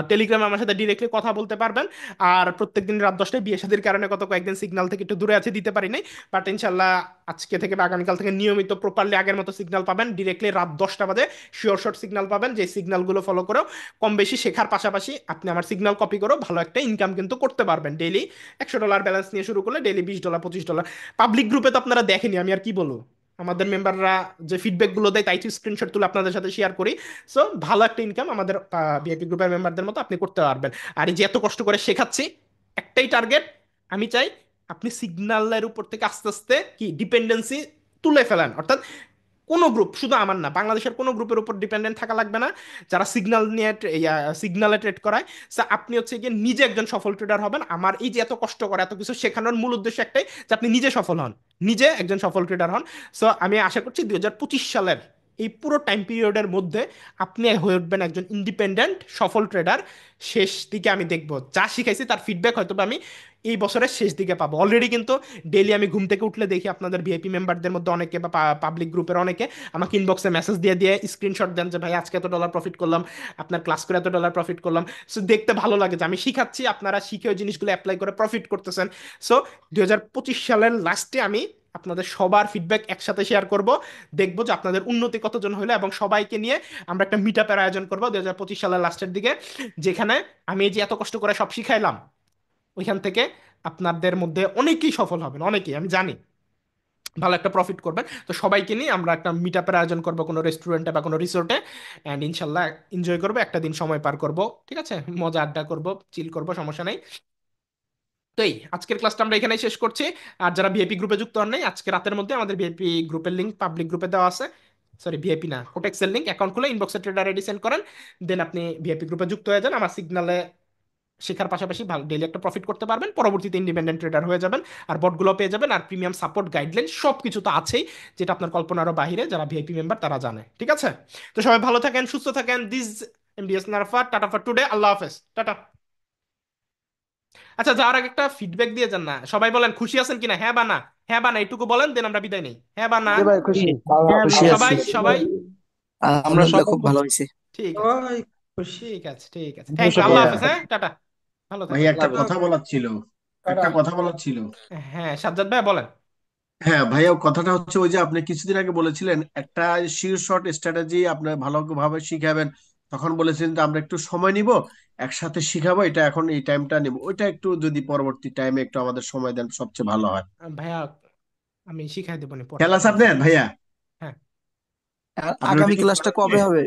টেলিগ্রামে আমার সাথে ডিরেক্টলি কথা বলতে পারবেন। আর প্রত্যেকদিন রাত 10টায় বিয়ে শাদীর কারণে গত কয়েকদিন সিগন্যাল থেকে একটু দূরে আছে, দিতে পারি নাই, বাট ইনশাল্লাহ আজকে থেকে বা আগামীকাল থেকে নিয়মিত প্রপারলি আগের মতো সিগন্যাল পাবেন, ডিরেক্টলি রাত 10টা বাজে শিওর শর্ট সিগন্যাল পাবেন, যে সিগন্যালগুলো ফলো করেও কম বেশি শেখার পাশাপাশি আপনি আমার সিগন্যাল কপি করেও ভালো একটা ইনকাম কিন্তু করতে পারবেন। ডেইলি $100 ব্যালেন্স নিয়ে শুরু করলে ডেইলি $20 $25। পাবলিক গ্রুপে তো আপনারা দেখেনি, আমি আর কি বলবো, আমাদের মেম্বাররা যে ফিডব্যাক গুলো দেয় তাই স্ক্রিনশট তুলে আপনাদের সাথে শেয়ার করি। সো ভালো একটা ইনকাম আমাদের ভিআইপি গ্রুপের মেম্বারদের মতো আপনি করতে পারবেন। আর এই যে এত কষ্ট করে শেখাচ্ছি, একটাই টার্গেট, আমি চাই আপনি সিগন্যালের উপর থেকে আস্তে আস্তে কি ডিপেন্ডেন্সি তুলে ফেলেন, অর্থাৎ কোনো গ্রুপ, শুধু আমার না, বাংলাদেশের কোনো গ্রুপের উপর ডিপেন্ডেন্ট থাকা লাগবে না যারা সিগন্যাল নিয়ে সিগন্যালে ট্রেড করায়। So, আপনি হচ্ছে গিয়ে নিজে একজন সফল ট্রেডার হবেন। আমার এই যে এত কষ্ট করে এত কিছু শেখানোর মূল উদ্দেশ্য একটাই, যে আপনি নিজে সফল হন, নিজে একজন সফল ট্রেডার হন। সো আমি আশা করছি 2025 সালের এই পুরো টাইম পিরিয়ডের মধ্যে আপনি হয়ে উঠবেন একজন ইন্ডিপেন্ডেন্ট সফল ট্রেডার। শেষ দিকে আমি দেখব যা শিখাইছি তার ফিডব্যাক হয়তো বা আমি এই বছরের শেষ দিকে পাবো। অলরেডি কিন্তু ডেইলি আমি ঘুম থেকে উঠলে দেখি আপনাদের ভিআইপি মেম্বারদের মধ্যে অনেকে বা পাবলিক গ্রুপের অনেকে আমাকে ইনবক্সে মেসেজ দিয়ে দিয়ে স্ক্রিনশট দেন যে ভাই আজকে $এত প্রফিট করলাম, আপনার ক্লাস করে $এত প্রফিট করলাম। সো দেখতে ভালো লাগে যে আমি শিখাচ্ছি, আপনারা শিখে ওই জিনিসগুলো অ্যাপ্লাই করে প্রফিট করতেছেন। সো 2025 সালের লাস্টে আমি আপনাদের সবার ফিডব্যাক একসাথে শেয়ার করব, দেখবো যে আপনাদের উন্নতি কতজন হলো, এবং সবাইকে নিয়ে আমরা একটা মিট আপের আয়োজন করবো 2025 সালের লাস্টের দিকে, যেখানে আমি এই যে এত কষ্ট করে সব শিখাইলাম ওইখান থেকে আপনাদের মধ্যে অনেকেই সফল হবেন, অনেকেই আমি জানি ভালো একটা প্রফিট করবেন। তো সবাইকে নিয়ে আমরা একটা মিট আপের আয়োজন করবো কোনো রেস্টুরেন্টে বা কোনো রিসোর্টে, অ্যান্ড ইনশাল্লাহ এনজয় করবো, একটা দিন সময় পার করব, ঠিক আছে, মজা আড্ডা করব, চিল করব, সমস্যা নেই। তো এই আজকের ক্লাসটা আমরা এখানেই শেষ করছি। আর যারা ভিআইপি গ্রুপে যুক্ত হন নাই, আজকে রাতের মধ্যে আমাদের ভিআইপি গ্রুপের লিঙ্ক পাবলিক গ্রুপে দেওয়া আছে, সরি ভিআইপি না, কোটেক্সের লিঙ্ক, অ্যাকাউন্ট খুলে ইনবক্সে ট্রেডার আইডি সেন্ড করেন, দেন আপনি ভিআইপি গ্রুপে যুক্ত হয়ে যান। আমার সিগনালে শেখার পাশাপাশি ভালো ডেইলি একটা প্রফিট করতে পারবেন, পরবর্তীতে ইন্ডিপেন্ডেন্ট ট্রেডার হয়ে যাবেন, আর বটগুলো পেয়ে যাবেন, আর প্রিমিয়াম সাপোর্ট গাইডলাইন সব কিছু তো আছেই, যেটা আপনার কল্পনারও বাহিরে, যারা ভিআইপি মেম্বার তারা জানে, ঠিক আছে। তো সবাই ভালো থাকেন, সুস্থ থাকেন। দিস এমডিএস নারফা, টাটা ফর টুডে, আল্লাহ হাফেজ, টাটা। আচ্ছা, যাওয়ার আগে একটা ফিডব্যাক দিয়ে যান না, সবাই বলেন খুশি আছেন কিনা, হ্যাঁ বা না। হ্যাঁ বা না এইটুকু বলেন, দেন আমরা বিদায় নেই। হ্যাঁ বা না। জি ভাই, খুশি। খুশি আছি। সবাই সবাই আমরা খুব ভালো হয়েছি। ঠিক আছে, ঠিক আছে, ঠিক আছে, থ্যাংক ইউ, আল্লাহ ভাইয়া হাফেজ, হ্যাঁ, টাটা, ভালো ভাইয়া থাকবেন। একটা কথা বলার ছিল, একটা কথা বলার ছিল। হ্যাঁ সাজ্জাদ ভাই বলেন। হ্যাঁ ভাইয়া, কথাটা হচ্ছে ওই যে আপনি কিছুদিন আগে বলেছিলেন একটা শিওর শর্ট স্ট্র্যাটেজি আপনি ভালোভাবে শিখাবেন, তখন বলেছিলেন যে আমরা একটু সময় নিব, একসাথে শিখাবো, এটা এখন এই টাইমটা নিব, ওইটা একটু যদি পরবর্তী টাইমে একটু আমাদের সময় দেন সবচেয়ে ভালো হয়। ভাইয়া আমি শিখাই দেবো নি পরে, খেলা আছে কোনো আপনার সমস্যা ভাইয়া? নেই। হ্যাঁ। আর আপনার ওটা আগামী কি ক্লাসটা কবে হবে?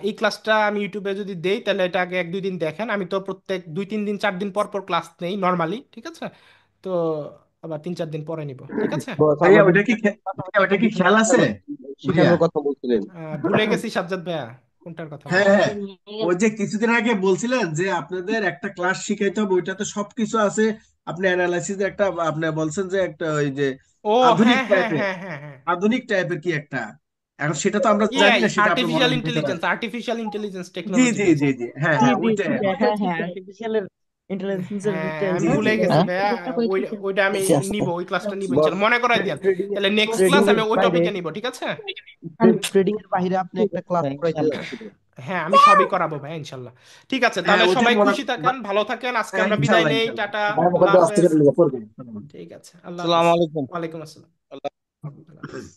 এই ক্লাসটা আমি ইউটিউবে যদি দেই তাহলে এটা আগে 1-2 দিন দেখেন, আমি তো প্রত্যেক 2-3 দিন 4 দিন পর পর ক্লাস নেই নর্মালি, ঠিক আছে? তো আবার 3-4 দিন পরে নিব, ঠিক আছে? ভাইয়া ভাইয়া, ওটা কি খেলা আছে ভাইয়া? শিখানোর কথা বলছিলেন। ভুলে গেছি সাজ্জাদ ভাইয়া, কোনটার কথা হ্যাঁ বলছেন? হ্যাঁ, ওই যে কিছুদিন আগে বলছিলেন যে আপনাদের একটা ক্লাস শিখাইতে হবে, ওইটাতে সবকিছু আছে, আপনি অ্যানালাইসিস একটা, আপনি বলছেন যে একটা ওই যে ও আধুনিক হ্যাঁ হ্যাঁ টাইপের, হ্যাঁ হ্যাঁ হ্যাঁ, আধুনিক টাইপের কি একটা, এখন সেটা তো আমরা জানি এআই, না, সেটা আপনি আর্টিফিশিয়াল বলেন ভিতরে। ইন্টেলিজেন্স, আর্টিফিশিয়াল ইন্টেলিজেন্স জি টেকনোলজি জি বেস। জি জি, হ্যাঁ জি হ্যাঁ জি ওইটাই। হ্যাঁ হ্যাঁ হ্যাঁ আর্টিফিশিয়াল ইন্টেলিজেন্সের হ্যাঁ ডিটেইলস আমি জি ভুলে জি গেছি হ্যাঁ ভাইয়া, ওই ওইটা আমি নিব, ওই ক্লাসটা নিব ইনশাআল্লাহ, মনে করাই দিয়েন। তাহলে নেক্সট ট্রেডিং ক্লাস এর আমি ওই বাইরে টপিকে নিব, ঠিক আছে? ট্রেডিং এর বাইরে আপনি একটা ক্লাস হ্যাঁ করাইতে ইনশাআল্লাহ। পারবেন। হ্যাঁ আমি সবই করাবো ভাই ইনশাল্লাহ। ঠিক আছে, হ্যাঁ তাহলে ওইটাই সবাই মনে, খুশি থাকেন, ভালো থাকেন, আজকে হ্যাঁ আমরা বিদায় ইনশাল্লাহ নেই, ইনশাল্লাহ। টাটা, আল্লাহ হাফেজ। ঠিক আছে, আল্লাহ হাফেজ। আসসালামু আলাইকুম। ওয়ালাইকুম আসসালাম। আল্লাহ হাফেজ।